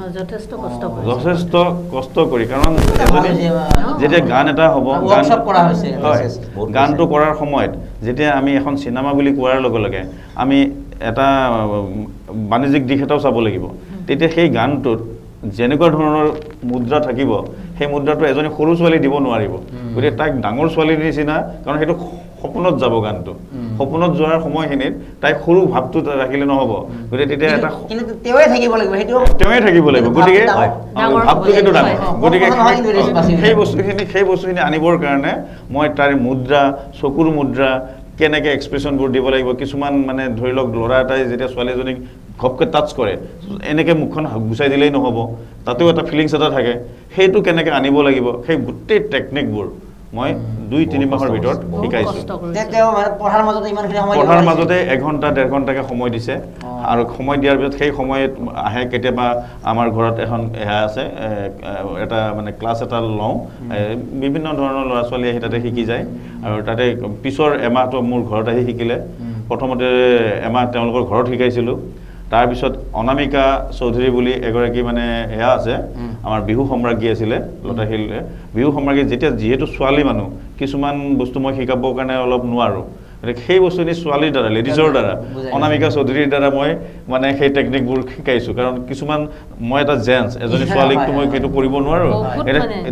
যথেষ্ট কষ্ট কৰি কাৰণ যেতিয়া গান এটা হ'ব গানটো কৰাৰ সময়ত যেতিয়া আমি এখন চিনেমা বুলি কোৱাৰ লগে লগে আমি এটা বাণিজ্যিক দিশ এটাও চাব লাগিব তেতিয়া সেই গানটোত যেনেকুৱা ধৰণৰ মুদ্ৰা থাকিব সেই মুদ্ৰাটো এজনী সৰু ছোৱালী দিব নোৱাৰিব গতিকে তাইক ডাঙৰ ছোৱালীৰ নিচিনা কাৰণ সেইটো সপোনত যাব গানটো সপোনত যোৱাৰ সময়খিনিত তাই সৰু ভাৱটো ৰাখিলে নহ'ব গতিকে তেতিয়া এটা তেওঁৱে থাকিব লাগিব গতিকে ভাৱটো সেইটো ডাঙৰ গতিকে সেই বস্তুখিনি আনিবৰ কাৰণে মই তাইৰ মুদ্ৰা চকুৰ মুদ্ৰা কেনেকৈ এক্সপ্ৰেশ্যনবোৰ দিব লাগিব কিছুমান মানে ধৰি লওক ল'ৰা এটাই যেতিয়া ছোৱালীজনীক ঘপকৈ টাচ কৰে এনেকৈ মুখখন গুচাই দিলেই নহ'ব তাতেও এটা ফিলিংছ এটা থাকে সেইটো কেনেকৈ আনিব লাগিব সেই গোটেই টেকনিকবোৰ মই 2-3 মাহৰ ভিতৰত শিকাইছোঁ পঢ়াৰ মাজতে 1 ঘণ্টা 1.5 ঘণ্টাকৈ সময় দিছে আৰু সময় দিয়াৰ পিছত সেই সময়ত আহে কেতিয়াবা আমাৰ ঘৰত এখন আছে এটা মানে ক্লাছ এটা লওঁ বিভিন্ন ধৰণৰ ল'ৰা ছোৱালী আহি তাতে শিকি যায় আৰু তাতে পিছৰ এমাহটো মোৰ ঘৰত আহি শিকিলে প্ৰথমতে এমাহ তেওঁলোকৰ ঘৰত শিকাইছিলোঁ তাৰপিছত অনামিকা চৌধুৰী বুলি এগৰাকী মানে এয়া আছে আমাৰ বিহু সম্ৰাজ্ঞী আছিলে লতাশিল বিহু সম্ৰাজ্ঞী যেতিয়া যিহেতু ছোৱালী মানুহ কিছুমান বস্তু মই শিকাবৰ কাৰণে অলপ নোৱাৰোঁ সেই বস্তুখিনি ছোৱালীৰ দ্বাৰা লেডিজৰ দ্বাৰা অনামিকা চৌধুৰীৰ দ্বাৰা মই মানে সেই টেকনিকবোৰ শিকাইছোঁ কাৰণ কিছুমান মই এটা জেন্টছ এজনী ছোৱালীকতো মই সেইটো কৰিব নোৱাৰোঁ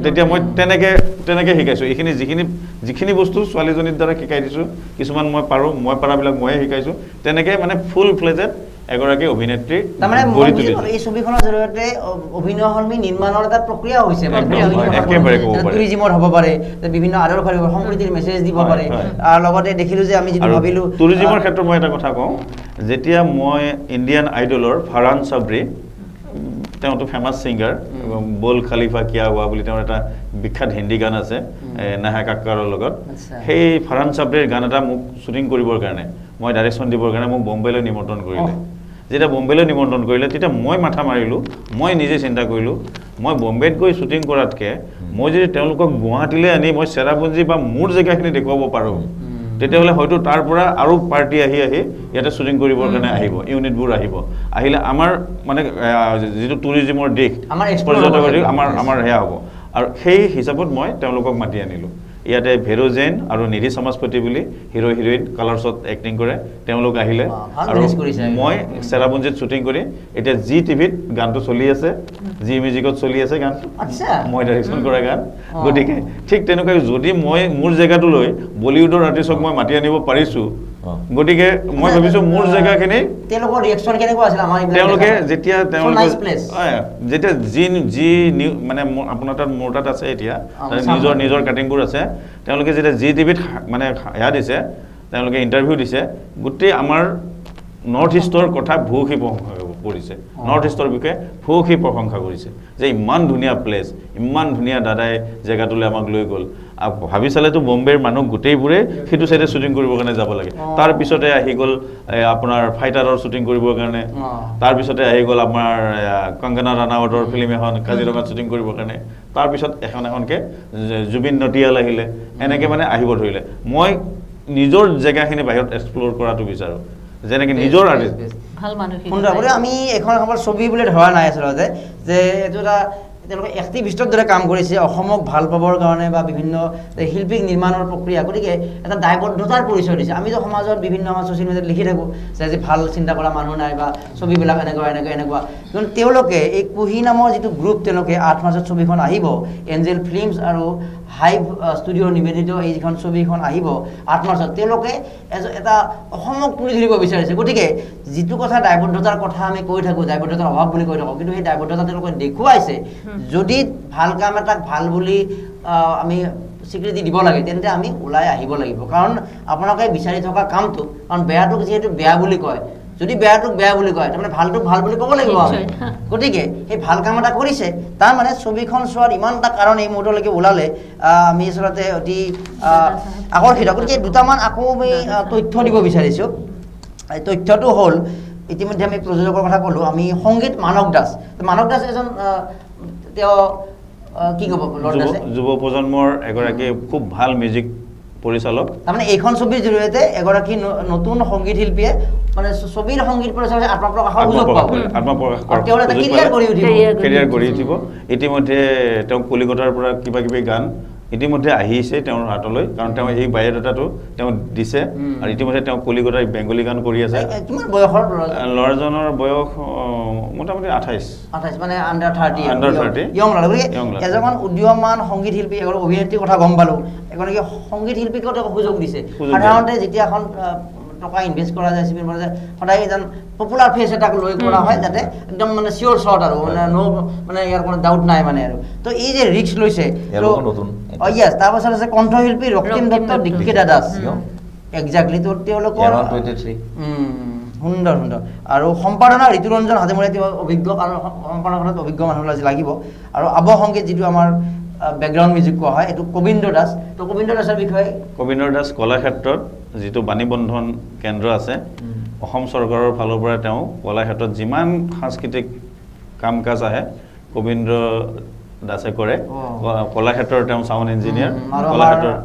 তেতিয়া মই তেনেকৈ শিকাইছোঁ এইখিনি যিখিনি বস্তু ছোৱালীজনীৰ দ্বাৰা শিকাই দিছোঁ কিছুমান মই পাৰোঁ মই পাৰাবিলাক ময়ে শিকাইছোঁ তেনেকৈ মানে ফুল ফ্লেজেড এগৰাকী অভিনেত্ৰী এই ছবিখনৰ জৰিয়তে অভিনয়কৰ্মী নিৰ্মাণৰ এটা প্ৰক্ৰিয়া হৈছে টুৰিজিমৰ হ'ব পাৰে বিভিন্ন আদৰ্শ সম্প্ৰীতিৰ মেছেজ দিব পাৰে আৰু লগতে দেখিলোঁ যে আমি যিটো ভাবিলোঁ টুৰিজিমৰ ক্ষেত্ৰত মই এটা কথা কওঁ যেতিয়া মই ইণ্ডিয়ান আইডলৰ ফাৰহান চাবৰি তেওঁতো ফেমাছ ছিংগাৰ বল খালিফা কিয়া হোৱা বুলি তেওঁৰ এটা বিখ্যাত হিন্দী গান আছে নেহা কাক্কাৰৰ লগত সেই ফাৰহান চাবৰিৰ গান এটা মোক শ্বুটিং কৰিবৰ কাৰণে মই ডাইৰেকশ্যন দিবৰ কাৰণে মোক বম্বেলৈ নিমন্ত্ৰণ কৰিলে যেতিয়া বম্বেলৈ নিমন্ত্ৰণ কৰিলে তেতিয়া মই মাথা মাৰিলোঁ মই নিজে চিন্তা কৰিলোঁ মই বম্বেত গৈ শ্বুটিং কৰাতকৈ মই যদি তেওঁলোকক গুৱাহাটীলৈ আনি মই চেৰাপুঞ্জী বা মোৰ জেগাখিনি দেখুৱাব পাৰোঁ তেতিয়াহ'লে হয়তো তাৰ পৰা আৰু পাৰ্টি আহি ইয়াতে শ্বুটিং কৰিবৰ কাৰণে আহিব ইউনিটবোৰ আহিলে আমাৰ মানে যিটো টুৰিজিমৰ দিশ পৰ্যটকৰ দিশ আমাৰ সেয়া হ'ব আৰু সেই হিচাপত মই তেওঁলোকক মাতি আনিলোঁ ইয়াতে ভেৰো জৈন আৰু নিধি সমাজপতি বুলি হিৰো হিৰোইন কালাৰ্ছত এক্টিং কৰে তেওঁলোক আহিলে আৰু মই চেৰাপুঞ্জীত শ্বুটিং কৰি এতিয়া জি টিভিত গানটো চলি আছে জি মিউজিকত চলি আছে গানটো মই ডাইৰেকশ্যন কৰা গান গতিকে ঠিক তেনেকৈ যদি মই মোৰ জেগাটোলৈ বলিউডৰ আৰ্টিষ্টক মই মাতি আনিব পাৰিছোঁ গতিকে মই ভাবিছোঁ মোৰ জেগাখিনি তেওঁলোকে যেতিয়া যি মানে আপোনাৰ তাত মোৰ তাত আছে এতিয়া নিজৰ কাটিংবোৰ আছে তেওঁলোকে যেতিয়া জি টিভিত মানে সেয়া দিছে তেওঁলোকে ইণ্টাৰভিউ দিছে গোটেই আমাৰ নৰ্থ ইষ্টৰ কথা ভূয়সী প্ৰশংসা কৰিছে নৰ্থ ইষ্টৰ বিষয়ে ভূয়সী প্ৰশংসা কৰিছে যে ইমান ধুনীয়া প্লেচ ইমান ধুনীয়া দাদাই জেগাটোলৈ আমাক লৈ গ'ল আৰু ভাবি চালেতো বম্বেৰ মানুহ গোটেইবোৰে সেইটো চাইডে শ্বুটিং কৰিবৰ কাৰণে যাব লাগে তাৰপিছতে আহি গ'ল আপোনাৰ ফাইটাৰৰ শ্বুটিং কৰিবৰ কাৰণে তাৰপিছতে আহি গ'ল আমাৰ কংগনা ৰানাৱটৰ ফিল্ম এখন কাজিৰঙাত শ্বুটিং কৰিবৰ কাৰণে তাৰপিছত এখনকৈ জুবিন নটিয়াল আহিলে এনেকৈ মানে আহিব ধৰিলে মই নিজৰ জেগাখিনি বাহিৰত এক্সপ্ল'ৰ কৰাটো বিচাৰোঁ যেনেকৈ নিজৰ আৰ্টিষ্ট আমি এখন ছবি বুলি ধৰা নাই আচলতে যে এইটো এটা তেওঁলোকে এক্টিভিষ্টৰ দৰে কাম কৰিছে অসমক ভাল পাবৰ কাৰণে বা বিভিন্ন শিল্পীক নিৰ্মাণৰ প্ৰক্ৰিয়া গতিকে এটা দায়বদ্ধতাৰ পৰিচয় দিছে আমিতো সমাজত বিভিন্ন আমাৰ ছ'চিয়েল মিডিয়াত লিখি থাকোঁ যে ভাল চিন্তা কৰা মানুহ নাই বা ছবিবিলাক এনেকুৱা কিন্তু তেওঁলোকে এই কুহি নামৰ যিটো গ্ৰুপ তেওঁলোকে 8 মাৰ্চত ছবিখন আহিব এঞ্জেল ফিল্মছ আৰু হাইভ ষ্টুডিঅ'ৰ নিবেদিত এই যিখন ছবিখন আহিব 8 মাৰ্চত তেওঁলোকে এটা অসমক তুলি ধৰিব বিচাৰিছে গতিকে যিটো কথা দায়বদ্ধতাৰ কথা আমি কৈ থাকোঁ দায়বদ্ধতাৰ অভাৱ বুলি কৈ থাকোঁ কিন্তু সেই দায়বদ্ধতা তেওঁলোকে দেখুৱাইছে যদি ভাল কাম এটাক ভাল বুলি আমি স্বীকৃতি দিব লাগে তেন্তে আমি ওলাই আহিব লাগিব কাৰণ আপোনালোকে বিচাৰি থকা কামটো কাৰণ বেয়াটোক যিহেতু বেয়া বুলি কয় যদি বেয়াটোক বেয়া বুলি কয় তাৰমানে ভালটোক ভাল বুলি ক'ব লাগিব আমি গতিকে সেই ভাল কাম এটা কৰিছে তাৰ মানে ছবিখন চোৱাৰ ইমান এটা কাৰণ এই মুহূৰ্তলৈকে ওলালে আমি আচলতে অতি আকৰ্ষিত গতিকে দুটামান আকৌ আমি তথ্য দিব বিচাৰিছোঁ এই তথ্যটো হ'ল ইতিমধ্যে আমি প্ৰযোজকৰ কথা ক'লোঁ আমি সংগীত মানক দাস এজন তেওঁ কি ক'ব লৰ্ড দাসে যুৱ প্ৰজন্মৰ এগৰাকী খুব ভাল মিউজিক পৰিচালক তাৰমানে এইখন ছবিৰ জৰিয়তে এগৰাকী নতুন সংগীত শিল্পীয়ে মানে ছবিৰ সংগীত পৰিচালকে আত্মপ্ৰকাশৰ সুযোগ পাব কেৰিয়াৰ গঢ়ি উঠিব ইতিমধ্যে তেওঁ কলিকতাৰ পৰা কিবা কিবি গান ইতিমধ্যে আহিছে তেওঁৰ হাতলৈ কাৰণ তেওঁ এই বায়'ডাটাটো তেওঁ দিছে আৰু ইতিমধ্যে তেওঁ কলিকতাৰ বেংগলী গান কৰি আছে কিমান বয়সৰ ল'ৰাজনৰ বয়স মোটামুটি 28 মানে আণ্ডাৰ 30 ইয়ং ল'ৰা এজন উদীয়মান সংগীত শিল্পী এগৰাকী অভিনেত্ৰীৰ কথা গম পালোঁ এগৰাকী সংগীত শিল্পীকো তেওঁ সুযোগ দিছে সাধাৰণতে যেতিয়া এখন টকা ইনভেষ্ট কৰা যায় চিভিল কৰা যায় সদায় এজন পপুলাৰ ফেচ এটাক লৈ কৰা হয় যাতে একদম মানে চিয়'ৰ শ্বট আৰু মানে মানে ইয়াৰ কোনো ডাউট নাই মানে আৰু তো এই যে ৰিস্ক লৈছে য়েছ তাৰপাছত আছে কণ্ঠশিল্পী ৰক্তিম দত্ত দীক্ষিতা দাস একজেক্টলি তো তেওঁলোকৰ সুন্দৰ আৰু সম্পাদনা ঋতুৰঞ্জন হাজেমৰীয়া তেওঁ অভিজ্ঞ কাৰণ সম্পাদনাখনত অভিজ্ঞ মানুহ লাগিব আৰু আৱহংগীত যিটো আমাৰ বেকগ্ৰাউণ্ড মিউজিক কোৱা হয় এইটো কবিন্দ দাস তো কবিন্দ দাসৰ বিষয়ে কবিন্দ দাস কলাক্ষেত্ৰত যিটো বাণীবন্ধন কেন্দ্ৰ আছে অসম চৰকাৰৰ ফালৰ পৰা তেওঁ কলাক্ষেত্ৰত যিমান সাংস্কৃতিক কাম কাজ আহে কবিন্দ দাসে কৰে কলাক্ষেত্ৰৰ তেওঁ সাউণ্ড ইঞ্জিনিয়াৰ কলাক্ষেত্ৰৰ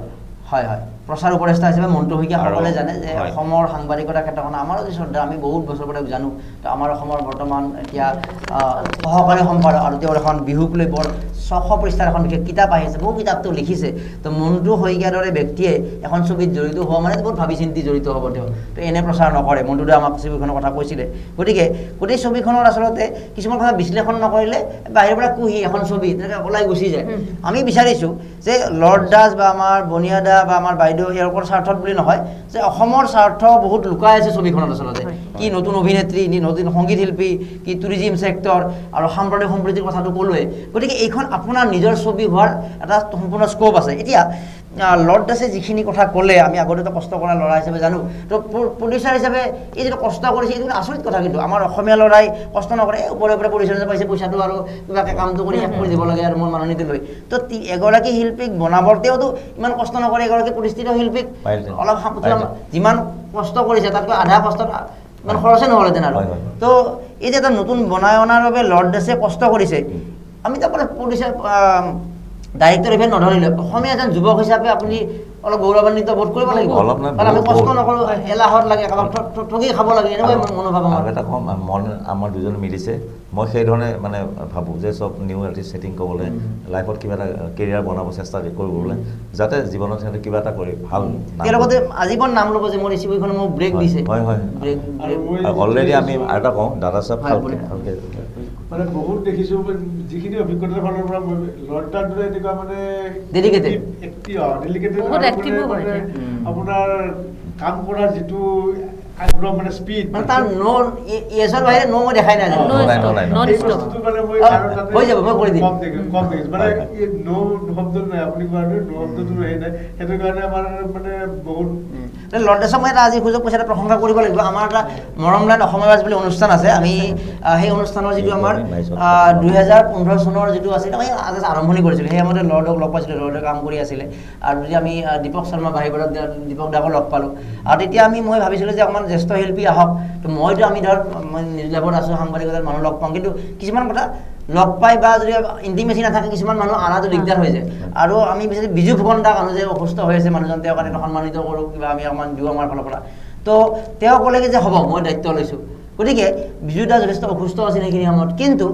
হয় প্ৰচাৰ উপদেষ্টা হিচাপে মন্টু শইকীয়া সকলে জানে যে অসমৰ সাংবাদিকতাৰ ক্ষেত্ৰখন আমাৰো যি শ্ৰদ্ধা আমি বহুত বছৰ পৰা জানো তো আমাৰ অসমৰ বৰ্তমান এতিয়া সহকাৰী সম্পাদক আৰু তেওঁৰ এখন বিহুক লৈ বৰ 600 পৃষ্ঠাৰ এখন বিশেষ কিতাপ আহিছে বহু কিতাপটো লিখিছে তো মন্টু শইকীয়াৰ দৰে ব্যক্তিয়ে এখন ছবিত জড়িত হোৱা মানে বহুত ভাবি চিন্তি জড়িত হ'ব তেওঁ তো এনে প্ৰচাৰ নকৰে মন্টুদে আমাক ছবিখনৰ কথা কৈছিলে গতিকে গোটেই ছবিখনৰ আচলতে কিছুমান কথা বিশ্লেষণ নকৰিলে বাহিৰৰ পৰা কুহি এখন ছবি তেনেকৈ ওলাই গুচি যায় আমি বিচাৰিছোঁ যে লৰ্ড দাস বা আমাৰ বনিয়াদা বা আমাৰ বাইদেউ ইয়াৰ স্বাৰ্থত বুলি নহয় যে অসমৰ স্বাৰ্থ বহুত লুকাই আছে ছবিখনত আচলতে কি নতুন অভিনেত্ৰী নতুন সংগীত শিল্পী কি টুৰিজিম ছেক্টৰ আৰু সাম্প্ৰদায়িক সম্প্ৰীতিৰ কথাটো ক'লোৱে গতিকে এইখন আপোনাৰ নিজৰ ছবি হোৱাৰ এটা সম্পূৰ্ণ স্কোপ আছে এতিয়া লৰ্ড দাসে যিখিনি কথা ক'লে আমি আগতে কষ্ট কৰা ল'ৰা হিচাপে জানো তো প্ৰডিউচাৰ হিচাপে এই যিটো কষ্ট কৰিছে এইটো আচৰিত কথা কিন্তু আমাৰ অসমীয়া ল'ৰাই কষ্ট নকৰে ওপৰে ওপৰে প্ৰডিউচাৰ পাইছে পইচাটো আৰু কিবাকে কামটো কৰি শেষ কৰি দিব লাগে আৰু মোৰ মাননীটো লৈ তো এগৰাকী শিল্পীক বনাবৰ তেওঁতো ইমান কষ্ট নকৰে এগৰাকী প্ৰতিষ্ঠিত শিল্পীক অলপ যিমান কষ্ট কৰিছে তাতকৈ আধা কষ্টত ইমান খৰচে নহ'লেহেঁতেন আৰু তো এই যে এটা নতুন বনাই অনাৰ বাবে লৰ্ড দাসে কষ্ট কৰিছে আমি তো আপোনাৰ প্ৰডিউচাৰ ডাইৰেক্টৰ ইভেণ্ট নধৰিলে অসমীয়া এজন যুৱক হিচাপে আপুনি অলপ গৌৰৱান্বিত বোধ কৰিব লাগিব কাৰণ আমি কষ্ট নকৰোঁ এলাহত লাগে কাৰোবাক ঠগি খাব লাগে এনেকুৱা মনোভাৱ আমাৰ এটা কম মন আমাৰ দুজন মিলিছে মই সেইধৰণে মানে ভাবোঁ যে চব নিউ আৰ্টিষ্ট ছেটিং কৰিবলৈ লাইফত কিবা এটা কেৰিয়াৰ বনাব চেষ্টা কৰিবলৈ যাতে জীৱনত সিহঁতে কিবা এটা কৰি ভাল তেওঁৰ লগতে আজীৱন নাম ল'ব যে মোৰ এই ছবিখনে মোক ব্ৰেক দিছে হয় অলৰেডি আমি আৰু এটা কওঁ দাদা চাব ভালকৈ মানে বহুত দেখিছোঁ যিখিনি অভিজ্ঞতাৰ ফালৰ পৰা লৰ্ড দাস দৰে এনেকুৱা মানে ডেডিকেটেড আপোনাৰ কাম কৰাৰ যিটো আগ্ৰহ মানে স্পীড মানে তাৰ ইয়েছৰ বাহিৰে মই দেখাই নাই হৈ যাব মই কৰি দিম কম দেখিছোঁ মানে শব্দ নাই আপুনি কোৱাৰ দৰে শব্দটো হেৰি নাই সেইটো কাৰণে আমাৰ মানে বহুত লৰ্ড দাসক মই এটা আজি সুযোগ পইচা এটা প্ৰশংসা কৰিব লাগিব আমাৰ এটা মৰমলাইন অসমীয়া বুলি অনুষ্ঠান আছে আমি সেই অনুষ্ঠানৰ যিটো আমাৰ 2015 চনৰ যিটো আছিল আমি আৰম্ভণি কৰিছিলোঁ সেই সময়তে লৰ্ডক লগ পাইছিলোঁ লৰ্ডে কাম কৰি আছিলে আৰু যদি আমি দীপক শৰ্মা বাহিৰত দীপক দাকো লগ পালোঁ আৰু তেতিয়া মই ভাবিছিলোঁ যে অকণমান জ্যেষ্ঠ শিল্পী আহক তো মইতো আমি ধৰক মই নিউজ লেভত আছোঁ সাংবাদিকতাৰ মানুহ লগ পাওঁ কিন্তু কিছুমান কথা লগ পাই বা যদি ইণ্টিমেচি নাথাকে কিছুমান মানুহ আনাটো দিগদাৰ হৈ যায় আৰু আমি বিচাৰি বিজু ফুকন দাক আনো যে অসুস্থ হৈ আছে মানুহজন তেওঁৰ কাৰণে সন্মানিত কৰোঁ কিবা আমি অকণমান দিওঁ আমাৰ ফালৰ পৰা তো তেওঁ ক'লেগৈ যে হ'ব মই দায়িত্ব লৈছোঁ গতিকে বিজু দা যথেষ্ট অসুস্থ আছিল সেইখিনি সময়ত কিন্তু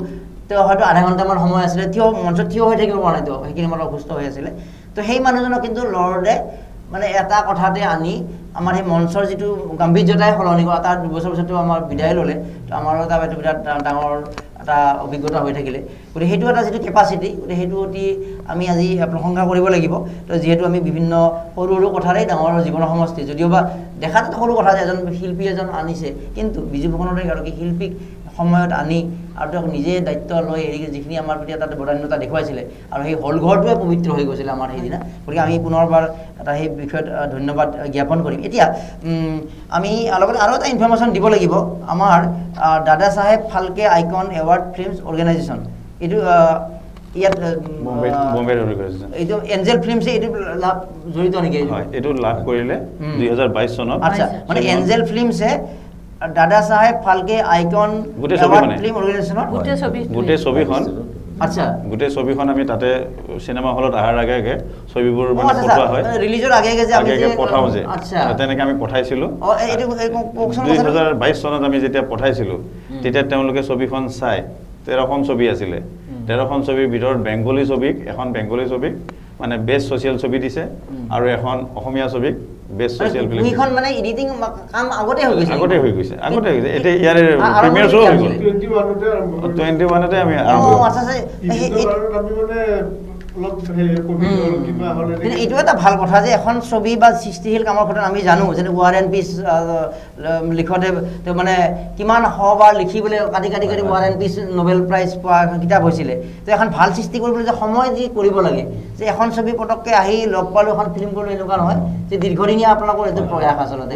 তেওঁ হয়তো আধা ঘণ্টামান সময় আছিলে মঞ্চত থিয় হৈ থাকিব পৰা নাই তেওঁ সেইখিনি সময়ত অসুস্থ হৈ আছিলে তো সেই মানুহজনক কিন্তু লৰ্ডে মানে এটা কথাতে আনি আমাৰ সেই মঞ্চৰ যিটো গাম্ভীৰ্যতাই সলনি কৰা তাৰ 2 বছৰ পিছতো আমাৰ বিদায় ল'লে তো আমাৰো এটা বিৰাট ডাঙৰ এটা অভিজ্ঞতা হৈ থাকিলে গতিকে সেইটো এটা যিটো কেপাচিটি গতিকে সেইটো অতি আমি আজি প্ৰশংসা কৰিব লাগিব তো যিহেতু আমি বিভিন্ন সৰু সৰু কথাৰেই ডাঙৰ জীৱনৰ সমষ্টি যদিও বা দেখাতো সৰু কথা যে এজন শিল্পী এজন আনিছে কিন্তু বিজু ফুকনৰ এগৰাকী শিল্পীক সময়ত আনি আৰু তেওঁক নিজে দায়িত্ব লৈ যিখিনি আমাৰ প্ৰতি এটা বদান্যতা দেখুৱাইছিলে আৰু সেই হলঘৰটোৱে পবিত্ৰ হৈ গৈছিলে আমাৰ সেইদিনা গতিকে আমি পুনৰবাৰ এটা সেই বিষয়ত ধন্যবাদ জ্ঞাপন কৰিম এতিয়া আমি লগতে আৰু এটা ইনফৰমেশ্যন দিব লাগিব আমাৰ Dada Saheb Phalke icon award films organisation এইটো ইয়াত এইটো এঞ্জেল ফিল্মছে এইটো লাভ জড়িত নেকি এইটো লাভ কৰিলে 2022 চনত আচ্ছা মানে এঞ্জেল ফিল্মছে দাদা Saheb Phalke icon award film অৰ্গেনাইজেশ্যনৰ গোটেই ছবিখন আচ্ছা গোটেই ছবিখন আমি তাতে চিনেমা হলত আহাৰ আগে আগে ছবিবোৰ মানে পঠোৱা হয় ৰিলিজৰ আগে আগে যে আমি পঠাও যে আচ্ছা তেনেকৈ আমি পঠাইছিলোঁ 2022 চনত আমি যেতিয়া পঠাইছিলোঁ তেতিয়া তেওঁলোকে ছবিখন চাই 13খন ছবি আছিলে 13খন ছবিৰ ভিতৰত বেংগলী ছবিক এখন বেংগলী ছবিক মানে বেষ্ট ছ'চিয়েল ছবি দিছে আৰু এখন অসমীয়া ছবিক বেষ্ট ছ'চিয়েল ফিল্ম এইখন মানে এডিটিং কাম আগতে হৈ গৈছে এতিয়া ইয়াৰে প্ৰিমিয়াৰ শ্ব' হৈ গ'ল 21তে আমি এইটো এটা ভাল কথা যে এখন ছবি বা সৃষ্টিশীল কামৰ ক্ষেত্ৰত আমি জানো যেনে ৱাৰ এণ্ড পিচ লিখোঁতে তেওঁ মানে কিমান শবাৰ লিখিবলৈ কাটি কাটি কাটি war and peace Nobel prize পোৱা কিতাপ হৈছিলে তো এখন ভাল সৃষ্টি কৰিবলৈ যে সময় যি কৰিব লাগে যে এখন ছবি পটককৈ আহি লগ পালোঁ এখন ফিল্ম কৰিলোঁ এনেকুৱা নহয় যে দীৰ্ঘদিনীয়া আপোনালোকৰ এইটো প্ৰয়াস আচলতে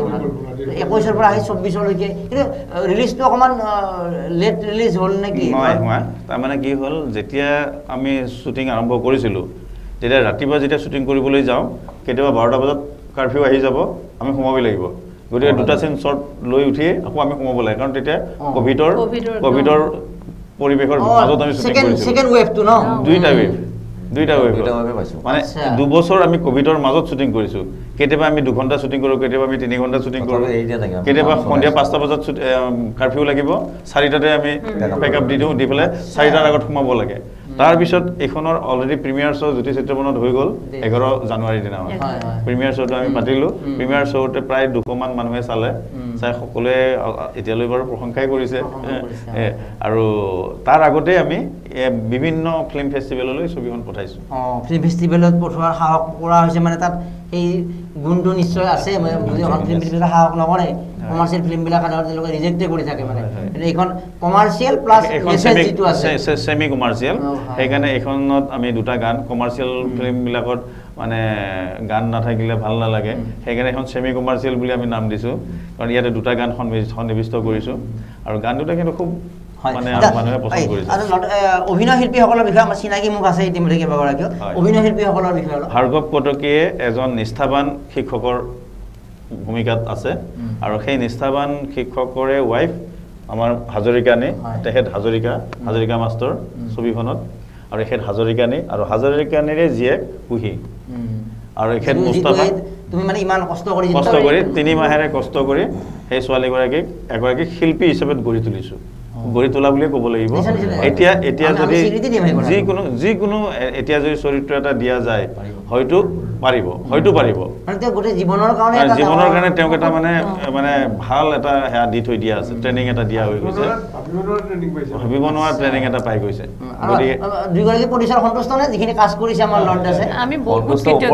21ৰ পৰা আহি 24লৈকে কিন্তু ৰিলিজটো অকণমান লেট ৰিলিজ হ'ল নেকি নহয় তাৰমানে কি হ'ল যেতিয়া আমি শ্বুটিং আৰম্ভ কৰিছিলোঁ তেতিয়া ৰাতিপুৱা যেতিয়া শ্বুটিং কৰিবলৈ যাওঁ কেতিয়াবা 12টা বজাত কাৰফিউ আহি যাব আমি সোমাবই লাগিব গতিকে দুটা চিন শ্বৰ্ট লৈ উঠিয়ে আকৌ আমি সোমাব লাগে কাৰণ তেতিয়া কোভিডৰ পৰিৱেশৰ মাজত আমি শ্বুটিং কৰিছিলোঁ সেকেন্ড ওয়েভটো ন দুইটা ৱেভ মানে 2 বছৰ আমি কোভিডৰ মাজত শ্বুটিং কৰিছোঁ কেতিয়াবা আমি 2 ঘণ্টা শ্বুটিং কৰোঁ কেতিয়াবা আমি 3 ঘণ্টা শ্বুটিং কৰোঁ কেতিয়াবা সন্ধিয়া 5টা বজাত কাৰফিউ লাগিব 4টাতে আমি পেকআপ দি দিওঁ দি পেলাই 4টাৰ আগত সোমাব লাগে তাৰপিছত এইখনৰ অলৰেডি প্ৰিমিয়াৰ শ্ব' জ্যোতি চিত্ৰবনত হৈ গ'ল 11 জানুৱাৰীৰ দিনা প্ৰিমিয়াৰ শ্ব'টো আমি পাতিলোঁ প্ৰিমিয়াৰ শ্ব'তে প্ৰায় 200মান মানুহে চালে চাই সকলোৱে এতিয়ালৈ বাৰু প্ৰশংসাই কৰিছে আৰু তাৰ আগতে আমি বিভিন্ন ফিল্ম ফেষ্টিভেললৈ ছবিখন পঠাইছোঁ ফিল্ম ফেষ্টিভেলত পঠোৱাৰ সাহস কৰা হৈছে মানে তাত সেই গুণটো নিশ্চয় আছে ফিল্ম ফেষ্টিভেলত সাহস নকৰে কমাৰ্চিয়েল ফিল্মবিলাক সাধাৰণতে তেওঁলোকে ৰিজেক্টে কৰি থাকে মানে এইখন কমাৰ্চিয়েল প্লাছ মেছেজ যিটো আছে ছেমি কমাৰ্চিয়েল সেইকাৰণে এইখনত আমি 2টা গান কমাৰ্চিয়েল ফিল্মবিলাকত মানে গান নাথাকিলে ভাল নালাগে সেইকাৰণে এখন ছেমি কমাৰ্চিয়েল বুলি আমি নাম দিছোঁ কাৰণ ইয়াতে 2টা গান সন্নিৱিষ্ট কৰিছোঁ আৰু গান দুটা কিন্তু খুব মানে মানুহে পছন্দ কৰিছে অভিনয় শিল্পীসকলৰ বিষয়ে আমাৰ চিনাকি মুখ আছে ইতিমধ্যে কেইবাগৰাকীও অভিনয় শিল্পীসকলৰ বিষয়ে ভাৰ্গৱ কটকীয়ে এজন নিষ্ঠাবান শিক্ষকৰ ভূমিকাত আছে আৰু সেই নিষ্ঠাবান শিক্ষকৰে ৱাইফ আমাৰ হাজৰিকানী তেখেত হাজৰিকা মাষ্টৰ ছবিখনত আৰু এখেত হাজৰিকানী আৰু হাজৰিকানীৰে জীয়েক কুহি আৰু এখেত মুস্তাফা তুমি মানে ইমান কষ্ট কৰি 3 মাহেৰে কষ্ট কৰি সেই ছোৱালীগৰাকীক এগৰাকী শিল্পী হিচাপে গঢ়ি তুলিছোঁ গঢ়ি তোলা বুলিয়ে ক'ব লাগিব এতিয়া যদি যিকোনো এতিয়া যদি চৰিত্ৰ এটা দিয়া যায় হয়তো পাৰিব জীৱনৰ কাৰণে তেওঁক এটা মানে ভাল এটা সেয়া দি থৈ দিয়া আছে ট্ৰেইনিং এটা দিয়া হৈ গৈছে ভাবিব নোৱাৰা ট্ৰেইনিং এটা পাই গৈছে গতিকে দুইগৰাকী প্ৰডিউচাৰ সন্তুষ্ট নে যিখিনি কাজ কৰিছে আমাৰ লৰ্ড আছে আমি বহুত কৃতজ্ঞ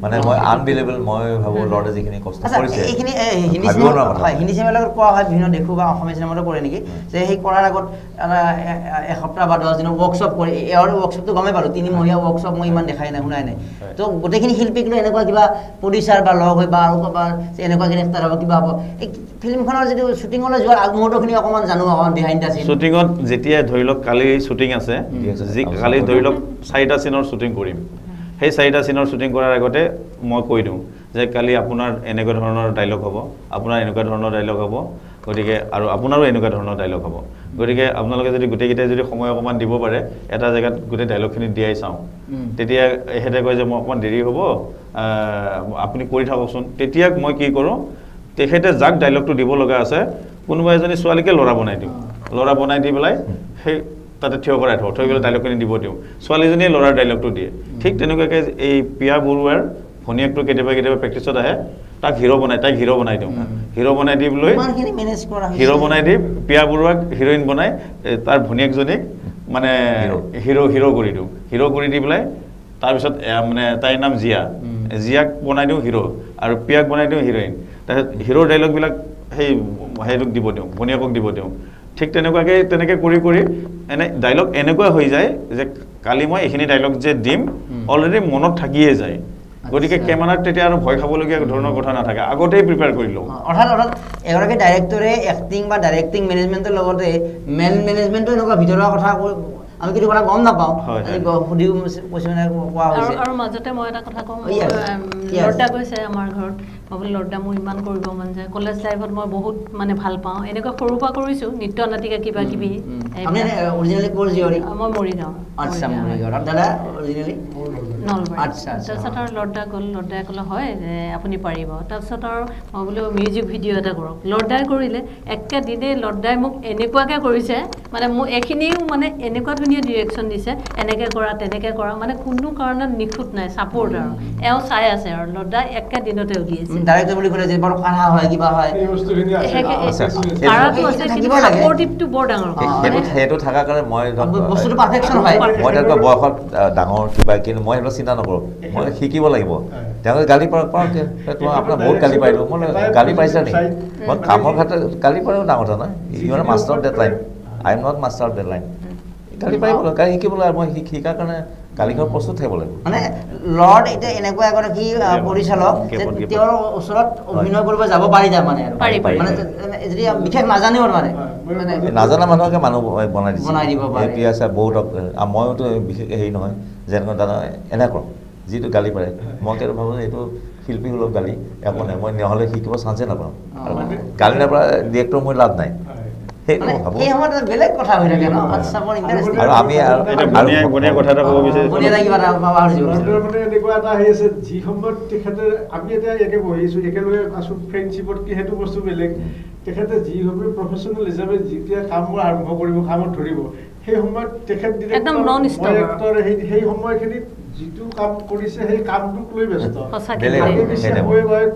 মানে মই আনবিলিভেবল মই ভাবোঁ লৰ্ডে যিখিনি কষ্ট কৰিছে এইখিনি হিন্দী চিনেমাবিলাকত কোৱা হয় বিভিন্ন দেশো বা অসমীয়া চিনেমাতো কৰে নেকি যে সেই কৰাৰ আগত এসপ্তাহ বা 10 দিনৰ ৱৰ্কশ্বপ কৰি এওঁৰ ৱৰ্কশ্বপটো গমেই পালোঁ 3 মহীয়া ৱৰ্কশ্বপ মই ইমান দেখাই নাই শুনাই নাই তো গোটেইখিনি শিল্পীক লৈ এনেকুৱা কিবা প্ৰডিউচাৰ বা লগ হৈ বা আৰু এনেকুৱা ডিৰেক্টৰ হ'ব কিবা হ'ব এই ফিল্মখনৰ যিটো শ্বুটিঙলৈ যোৱাৰ আগমুহূৰ্তখিনি অকণমান জানো অকণমান বিহাইণ্ড দ্য চিন শ্বুটিঙত যেতিয়া ধৰি লওক কালি শ্বুটিং আছে কালি ধৰি লওক 4টা চিনৰ শ্বুটিং কৰিম সেই 4টা চিনৰ শ্বুটিং কৰাৰ আগতে মই কৈ দিওঁ যে কালি আপোনাৰ এনেকুৱা ধৰণৰ ডাইলগ হ'ব আপোনাৰ এনেকুৱা ধৰণৰ ডাইলগ হ'ব গতিকে আৰু আপোনাৰো এনেকুৱা ধৰণৰ ডাইলগ হ'ব গতিকে আপোনালোকে যদি গোটেইকেইটাই যদি সময় অকণমান দিব পাৰে এটা জেগাত গোটেই ডাইলগখিনি দিয়াই চাওঁ তেতিয়া এখেতে কয় যে মই অকণমান দেৰি হ'ব আপুনি কৰি থাককচোন তেতিয়া মই কি কৰোঁ তেখেতে যাক ডাইলগটো দিব লগা আছে কোনোবা এজনী ছোৱালীকে ল'ৰা বনাই দি পেলাই সেই তাতে থিয় কৰাই থৈ পেলাই ডাইলগখিনি দিব দিওঁ ছোৱালীজনীয়ে ল'ৰাৰ ডাইলগটো দিয়ে ঠিক তেনেকুৱাকৈ এই পিয়া বৰুৱাৰ ভনীয়েকটো কেতিয়াবা প্ৰেক্টিছত আহে তাক তাইক হিৰো বনাই দিওঁ হিৰো বনাই দি পেলাই হিৰো বনাই দি পিয়া বৰুৱাক হিৰোইন বনাই তাৰ ভনীয়েকজনীক মানে হিৰো কৰি দিওঁ হিৰো কৰি দি পেলাই তাৰপিছত মানে তাইৰ নাম জিয়াক বনাই দিওঁ হিৰো আৰু পিয়াক বনাই দিওঁ হিৰোইন তাৰপিছত হিৰোৰ ডাইলগবিলাক সেই সেইটোক দিব দিওঁ ভনীয়েকক দিব দিওঁ ঠিক তেনেকৈ কৰি এনে ডাইলগ এনেকুৱা হৈ যায় যে কালি মই এইখিনি ডাইলগ যে দিম অলৰেডি মনত থাকিয়ে যায় গতিকে কেমেৰাত তেতিয়া আৰু ভয় খাবলগীয়া ধৰণৰ কথা নাথাকে আগতেই প্ৰিপেয়াৰ কৰি লওঁ অৰ্থাৎ এগৰাকী ডাইৰেক্টৰে এক্টিং বা ডাইৰেক্টিং মেনেজমেণ্টৰ লগতে মেনেজমেণ্টো এনেকুৱা ভিতৰুৱা কথা আমি কিছু কথা গম নাপাওঁ সুধি কৈছে মানে কোৱা হৈছে আৰু মাজতে মই এটা কথা কওঁ লৰ্ডা গৈছে আমাৰ ঘৰত মই বোলো লৰ্ডা মোৰ ইমান কৰিব মন যায় কলেজ লাইফত মই বহুত মানে ভাল পাওঁ এনেকুৱা সৰুৰ পৰা কৰিছোঁ নৃত্য নাটিকা কিবা কিবি অৰিজিনেলি ক'ৰ জীয়ৰী মই মৰিগাঁও আচ্ছা মৰিগাঁও দাদা অৰিজিনেলি নলবাৰী তাৰপিছত আৰু লৰ্ডা গ'ল লৰ্ডাই ক'লে হয় আপুনি পাৰিব তাৰপিছত আৰু মই বোলো মিউজিক ভিডিঅ' এটা কৰক লৰ্ডাই কৰিলে একেদিনে লৰ্ডাই মোক এনেকুৱাকৈ কৰিছে মানে মোক এইখিনিও মানে এনেকুৱা ধুনীয়া ডিৰেকশ্যন দিছে এনেকৈ কৰা তেনেকৈ কৰা মানে কোনো কাৰণত নিখুঁত নাই ছাপোৰ্ট আৰু এওঁ চাই আছে আৰু লৰ্ডাই একেদিনতে উলিয়াইছে ডাইৰেক্টৰ বুলি ক'লে যে বৰ কাঢ়া হয় কিবা হয় কাঢ়াটো আছে কিন্তু ছাপৰ্টিভটো বৰ ডাঙৰ সেইটো থকাৰ কাৰণে মই বস্তুটো পাৰফেকশ্যন হয় মই তেনেকুৱা বয়সত ডাঙৰ কিবা কিন্তু মই সেইবিলাক চিন্তা নকৰোঁ মই শিকিব লাগিব তেওঁলোকে গালি পাৰক তোমাৰ আপোনাৰ বহুত গালি পাৰিলোঁ মই গালি পাৰিছা নেকি মই কামৰ ক্ষেত্ৰত গালি পাৰিও ডাঙৰ কথা নহয় you are master of deadline I am not master of deadline গালি পাৰিব লাগিব গালি শিকিব লাগে মই শিকাৰ কাৰণে গালিখন প্ৰস্তুত থাকিব লাগিব মানে লৰ্ড এতিয়া এনেকুৱা এগৰাকী পৰিচালক তেওঁৰ ওচৰত অভিনয় কৰিব যাব পাৰি যায় মানে মানে যদি বিশেষ নাজানেও মানে নাজানা মানুহকে মানুহ বনাই দিব দিছে আছে বহুত মইতো বিশেষ হেৰি নহয় যেনেকৈ দাদা এনে কৰক যিটো গালি পাৰে মই কিন্তু ভাবোঁ যে এইটো শিল্পী সুলভ গালি একো নাই মই নহ'লে শিকিব চান্সে নাপাওঁ আৰু গালি নাপায় ডিৰেক্টৰ মোৰ লাভ নাই তেখেতে যিভাৱে প্ৰফেচনেল হিচাপে যেতিয়া কাম আৰম্ভ কৰিব কামত ধৰিব সেই সময়ত তেখেত সেই সময়খিনিত যিটো কাম কৰিছে সেই কামটোক লৈ ব্যস্ত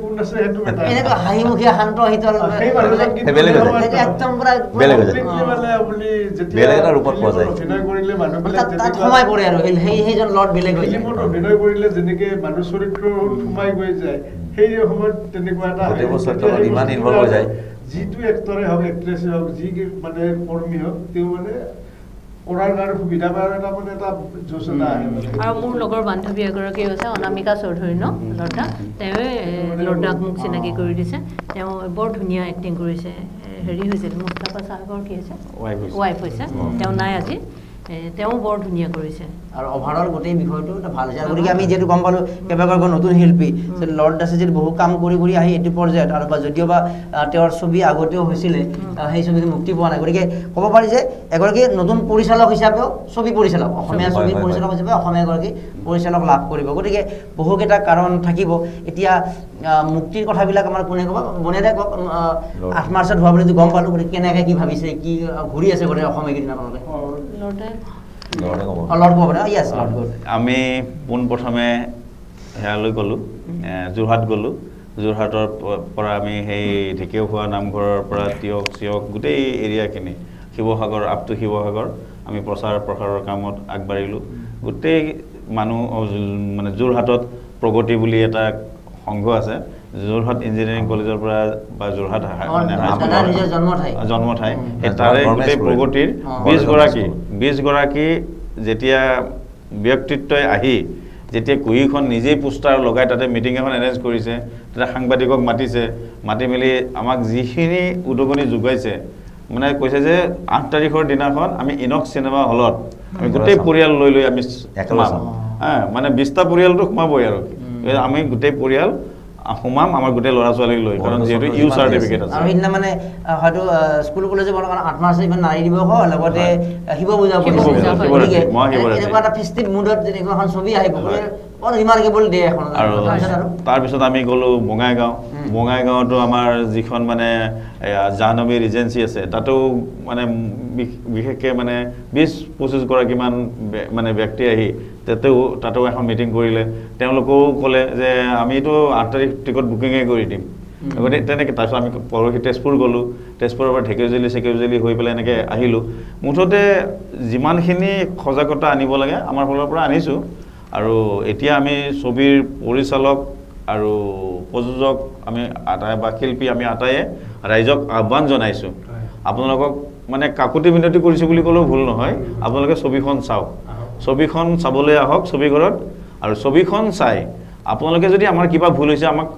কোন আছে সেইটো হাঁহিমুখীয়া শান্ত শীতল অভিনয় কৰিলে মানুহবিলাক সোমাই পৰে আৰু সেইজন লৰ্ড বেলেগ হৈ যায় অভিনয় কৰিলে যেনেকে মানুহ চৰিত্ৰ সোমাই গৈ যায় সেই সময়ত তেনেকুৱা এটা ইমান ইনভলভ হৈ যায় যিটো এক্টৰে হওক এক্ট্ৰেছে হওক যি মানে কৰ্মী হওক তেওঁ মানে কৰাৰ কাৰণে সুবিধা পায় এটা মানে এটা যোজনা আহে আৰু মোৰ লগৰ বান্ধৱী এগৰাকী হৈছে অনামিকা চৌধুৰী ন লৰ্ডা তেওঁৱে লৰ্ডাক মোক চিনাকি কৰি দিছে তেওঁ বৰ ধুনীয়া এক্টিং কৰিছে হেৰি হৈছিল মুস্তাফা চাহাবৰ কি হৈছে ৱাইফ হৈছে তেওঁ নাই আজি তেওঁ বৰ ধুনীয়া কৰিছে আৰু অভাৰঅল গোটেই বিষয়টো এটা ভাল হৈছে গতিকে আমি যিহেতু গম পালোঁ কেইবাগৰাকী নতুন শিল্পী লৰ্ড দাসে যিহেতু বহু কাম কৰি আহি এইটো পৰ্যায়ত আৰু বা যদিও বা তেওঁৰ ছবি আগতেও হৈছিলে সেই ছবিটো মুক্তি পোৱা নাই গতিকে ক'ব পাৰি যে এগৰাকী নতুন পৰিচালক হিচাপেও ছবি পৰিচালক অসমীয়া ছবি পৰিচালক হিচাপে অসমীয়া এগৰাকী পৰিচালক লাভ কৰিব গতিকে বহুকেইটা কাৰণ থাকিব এতিয়া মুক্তিৰ কথাবিলাক আমাৰ কোনে ক'ব বনেৰে 8 মাৰ্চত হোৱা বুলি গম পালোঁ গতিকে কেনেকৈ কি ভাবিছে কি ঘূৰি আছে গোটেই অসমীয়া কেইদিন আপোনালোকে আমি পোনপ্ৰথমে সেয়ালৈ গ'লোঁ যোৰহাট গ'লোঁ যোৰহাটৰ পৰা আমি সেই ঢেকীয়াখোৱা নামঘৰৰ পৰা তিয়ক চিয়ক গোটেই এৰিয়াখিনি শিৱসাগৰ আপ টু শিৱসাগৰ আমি প্ৰচাৰ প্ৰসাৰৰ কামত আগবাঢ়িলোঁ গোটেই মানুহ মানে যোৰহাটত প্ৰগতি বুলি এটা সংঘ আছে যোৰহাট ইঞ্জিনিয়াৰিং কলেজৰ পৰা বা যোৰহাট জন্ম ঠাই সেই তাৰে গোটেই প্ৰগতিৰ 20 গৰাকী যেতিয়া ব্যক্তিত্বই আহি যেতিয়া কুহিখন নিজেই পোষ্টাৰ লগাই তাতে মিটিং এখন এৰেঞ্জ কৰিছে তাতে সাংবাদিকক মাতিছে মাতি মেলি আমাক যিখিনি উদগনি যোগাইছে মানে কৈছে যে 8 তাৰিখৰ দিনাখন আমি ইনক্স চিনেমা হলত আমি গোটেই পৰিয়াল লৈ আমি মানে 20টা পৰিয়ালটো সোমাবই আৰু আমি গোটেই পৰিয়াল সোমাম আমাৰ গোটেই ল'ৰা ছোৱালীক লৈ কাৰণ যিহেতু ইউ চাৰ্টিফিকেট আছে আৰু সেইদিনা মানে হয়তো স্কুল কলেজে বনাৰ কাৰণে 8 মাৰ্চ ইমান নাৰী দিৱস হয় লগতে শিৱ পূজা গতিকে এনেকুৱা এটা ফেষ্টিভ মুডত যেনেকুৱা এখন ছবি আহিব বৰ ৰিমাৰ্কেবল ডে এখন আৰু তাৰপিছত আমি গ'লোঁ বঙাইগাঁৱতো আমাৰ যিখন মানে জাহ্নবী ৰিজেঞ্চি আছে তাতেও মানে বিশেষকৈ মানে 20-25 গৰাকীমান মানে ব্যক্তি আহি তাতেও এখন মিটিং কৰিলে তেওঁলোকেও ক'লে যে আমিতো 8 তাৰিখ টিকট বুকিঙে কৰি দিম গতিকে তেনেকৈ তাৰপিছত আমি পৰহি তেজপুৰ গ'লোঁ তেজপুৰৰ পৰা ঢেকীয়াজুলি হৈ পেলাই এনেকৈ আহিলোঁ মুঠতে যিমানখিনি সজাগতা আনিব লাগে আমাৰ ফালৰ পৰা আনিছোঁ আৰু এতিয়া আমি ছবিৰ পৰিচালক আৰু প্ৰযোজক আমি আটাই বা শিল্পী আমি আটাইয়ে ৰাইজক আহ্বান জনাইছোঁ আপোনালোকক মানে কাকুতি মিনতি কৰিছোঁ বুলি ক'লেও ভুল নহয় আপোনালোকে ছবিখন চাওক ছবিখন চাবলৈ আহক ছবিঘৰত আৰু ছবিখন চাই আপোনালোকে যদি আমাৰ কিবা ভুল হৈছে আমাক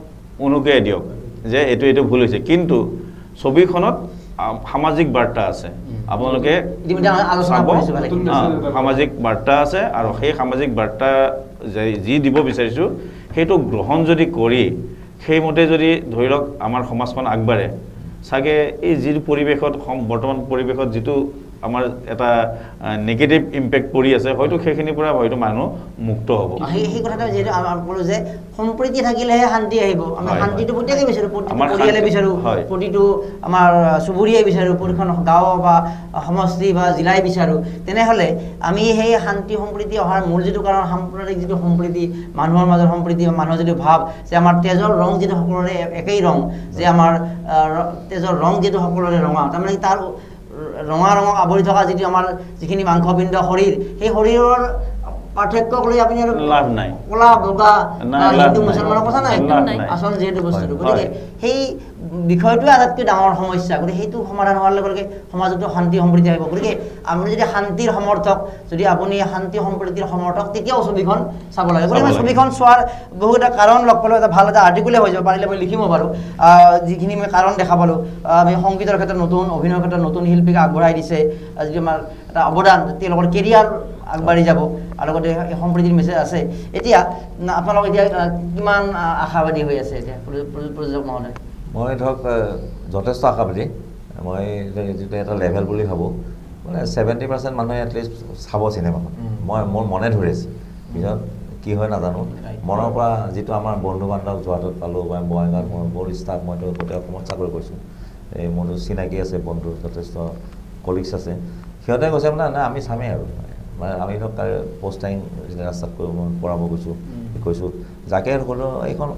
অনুজ্ঞা দিয়ক যে এইটো ভুল হৈছে কিন্তু ছবিখনত সামাজিক বাৰ্তা আছে আপোনালোকে সামাজিক বাৰ্তা আছে আৰু সেই সামাজিক বাৰ্তা যি দিব বিচাৰিছোঁ সেইটো গ্ৰহণ যদি কৰি সেইমতে যদি ধৰি লওক আমাৰ সমাজখন আগবাঢ়ে চাগে এই যি পৰিৱেশত বৰ্তমান পৰিৱেশত যিটো আমাৰ এটা নেগেটিভ ইম্পেক্ট পৰি আছে হয়তো সেইখিনিৰ পৰা হয়তো মানুহ মুক্ত হ'ব সেই কথাটো যেটো আমাৰ ক'লো যে সম্প্ৰীতি থাকিলেহে শান্তি আহিব আমি শান্তিটো প্ৰত্যেকই বিচাৰোঁ পৰিয়ালে বিচাৰোঁ প্ৰতিটো আমাৰ চুবুৰীয়াই বিচাৰোঁ প্ৰতিখন গাঁও বা সমষ্টি বা জিলাই বিচাৰোঁ তেনেহ'লে আমি সেই শান্তি সম্প্ৰীতি অহাৰ মূল যিটো কাৰণ সাম্প্ৰদায়িক যিটো সম্প্ৰীতি মানুহৰ মাজৰ সম্প্ৰীতি বা মানুহৰ যিটো ভাৱ যে আমাৰ তেজৰ ৰং যিটো সকলোৰে একেই ৰং যে আমাৰ তেজৰ ৰং যিটো সকলোৰে ৰঙা তাৰমানে তাৰ ৰঙা ৰঙক আৱৰি থকা যিটো আমাৰ যিখিনি মাংসপিণ্ড শৰীৰ সেই শৰীৰৰ পাৰ্থক্যক লৈ আপুনি আৰু লাভ নাই কলা বগা হিন্দু মুছলমানৰ কথা নাই আচল যিহেতু বস্তুটো গতিকে সেই বিষয়টোৱে আটাইতকৈ ডাঙৰ সমস্যা গতিকে সেইটো সমাধান হোৱাৰ লগে লগে সমাজতো শান্তি সম্প্ৰীতি আহিব গতিকে আপুনি যদি শান্তিৰ সমৰ্থক যদি আপুনি শান্তি সম্প্ৰীতিৰ সমৰ্থক তেতিয়াও ছবিখন চাব লাগে গতিকে ছবিখন চোৱাৰ বহু এটা কাৰণ লগ পালোঁ এটা ভাল এটা আৰ্টিকুলে হৈ যাব পাৰিলে মই লিখিব পাৰোঁ যিখিনি মই কাৰণ দেখা পালোঁ আমি সংগীতৰ ক্ষেত্ৰত নতুন অভিনয়ৰ ক্ষেত্ৰত নতুন শিল্পীক আগবঢ়াই দিছে যিটো আমাৰ এটা অৱদান তেওঁলোকৰ কেৰিয়াৰ আগবাঢ়ি যাব আৰু লগতে সম্প্ৰীতিৰ মেছেজ আছে এতিয়া আপোনালোক এতিয়া কিমান আশাবাদী হৈ আছে এতিয়া প্ৰযোজক মহোদয় মই ধৰক যথেষ্ট আশাবাদী মই যিটো এটা লেভেল বুলি ভাবোঁ মানে 70% মানুহে এটলিষ্ট চাব চিনেমাখন মোৰ মনে ধৰিছে পিছত কি হয় নাজানো মনৰ পৰা যিটো আমাৰ বন্ধু বান্ধৱ যোৱাটোত পালোঁ বা বঙাইগাঁৱত মোৰ বৰ ষ্টাফ মইতো গোটেই অসমত চাকৰি কৰিছোঁ এই মোৰতো চিনাকি আছে বন্ধু যথেষ্ট কলিগছ আছে সিহঁতে কৈছে মানে নাই আমি চামেই আৰু মানে আমি ধৰক তাৰ পষ্টাইং ৰাস্তাত কৰাব কৈছোঁ যাকে হ'লেও এইখন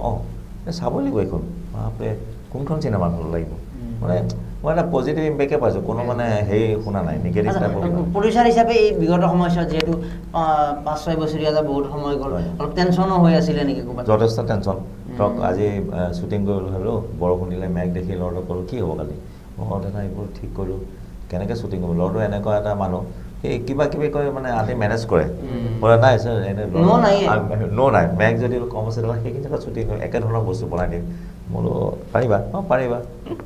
চাব লাগিব এইখন বাপৰে কোনখন চিনেমা ভাল লাগিব মানে মই এটা পজিটিভ ইম্পেক্টে পাইছোঁ কোনো মানে হেৰি শুনা নাই নিগেটিভ টাইপৰ প্ৰডিউচাৰ হিচাপে এই বিগত সময়ছোৱাত যিহেতু 5-6 বছৰীয়া এটা বহুত সময় গ'ল অলপ টেনশ্যনো হৈ আছিলে নেকি ক'ৰবাত যথেষ্ট টেনশ্যন ধৰক আজি শ্বুটিং কৰিবলৈ হ'লেও বৰষুণ দিলে মেঘ দেখি লৰ্ডক ক'লোঁ কি হ'ব কালি মই দাদা এইবোৰ ঠিক কৰিলোঁ কেনেকৈ শ্বুটিং কৰিব লৰ্ডো এনেকুৱা এটা মানুহ সেই কিবা কিবি কৰি মানে আনি মেনেজ কৰে বোলে নাই ছাৰ এনে নাই মেঘ যদি কম আছে সেইখিনি জেগাত শ্বুটিং কৰি একেধৰণৰ বস্তু বনাই দিম বোলো পাৰিবা পাৰিবা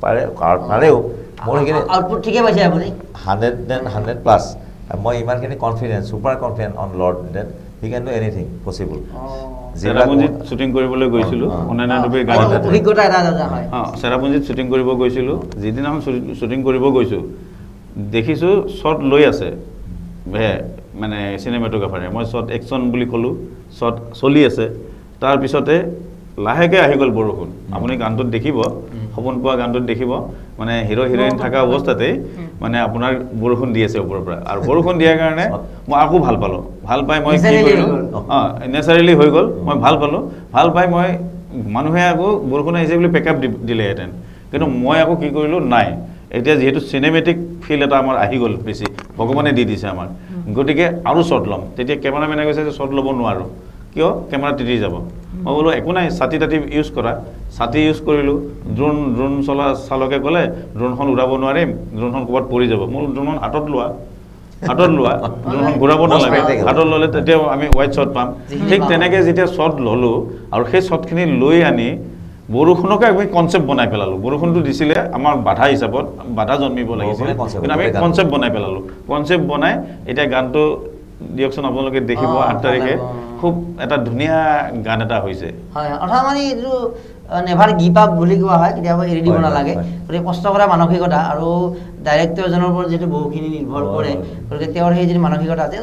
পাৰেও মোৰ সেইখিনি আউটপুট ঠিকে পাইছে আপুনি 100+। মই ইমানখিনি confidence super confident on Lord that he can do anything possible চেৰাপুঞ্জীত শ্বুটিং কৰিবলৈ গৈছিলোঁ চেৰাপুঞ্জীত শ্বুটিং কৰিব গৈছিলোঁ যিদিনাখন শ্বুটিং কৰিব গৈছোঁ দেখিছোঁ শ্বট লৈ আছে মানে চিনেমেটোগ্ৰাফাৰে মই শ্বট একশ্যন বুলি ক'লোঁ শ্বট চলি আছে তাৰপিছতে লাহেকৈ আহি গ'ল বৰষুণ আপুনি গানটোত দেখিব সপোন পোৱা গানটোত দেখিব মানে হিৰো হিৰইন থকা অৱস্থাতেই মানে আপোনাৰ বৰষুণ দি আছে ওপৰৰ পৰা আৰু বৰষুণ দিয়াৰ কাৰণে মই আকৌ ভাল পালোঁ ভাল পাই মই কি কৰিলোঁ নেচাৰেলি হৈ গ'ল মই ভাল পাই মই মানুহে আকৌ বৰষুণ আহিছে বুলি পেকআপ দিলেহেঁতেন কিন্তু মই আকৌ কি কৰিলোঁ নাই এতিয়া যিহেতু চিনেমেটিক ফিল এটা আমাৰ আহি গ'ল বেছি ভগৱানে দি দিছে আমাক গতিকে আৰু শ্বট ল'ম তেতিয়া কেমেৰামেনে কৈছে যে শ্বট ল'ব নোৱাৰোঁ কিয় কেমেৰা তিতি যাব মই বোলো একো নাই ছাতি তাতি ইউজ কৰা ছাতি ইউজ কৰিলোঁ ড্ৰোন চালকে ক'লে ড্ৰোনখন উৰাব নোৱাৰিম ড্ৰোনখন ক'ৰবাত পৰি যাব মোৰ ড্ৰোনখন হাতত লোৱা ড্ৰোনখন ঘূৰাব নালাগে হাতত ল'লে তেতিয়াও আমি হোৱাইট শ্বট পাম ঠিক তেনেকৈ যেতিয়া শ্বট ল'লোঁ আৰু সেই শ্বটখিনি লৈ আনি বৰষুণকে আমি কনচেপ্ট বনাই পেলালোঁ বৰষুণটো দিছিলে আমাৰ বাধা হিচাপত বাধা জন্মিব লাগিছিলে কিন্তু আমি কনচেপ্ট বনাই পেলালোঁ কনচেপ্ট বনাই এতিয়া গানটো দিয়কচোন আপোনালোকে দেখিব 8 তাৰিখে খুব এটা ধুনীয়া গান এটা হৈছে হয় অৰ্থাৎ মানে এইটো নেভাৰ গিভ আপ বুলি কোৱা হয় কেতিয়াবা এৰি দিব নালাগে গতিকে কষ্ট কৰা মানসিকতা আৰু ডাইৰেক্টৰজনৰ ওপৰত যিটো বহুখিনি নিৰ্ভৰ কৰে গতিকে তেওঁৰ সেই যিটো মানসিকতা আছে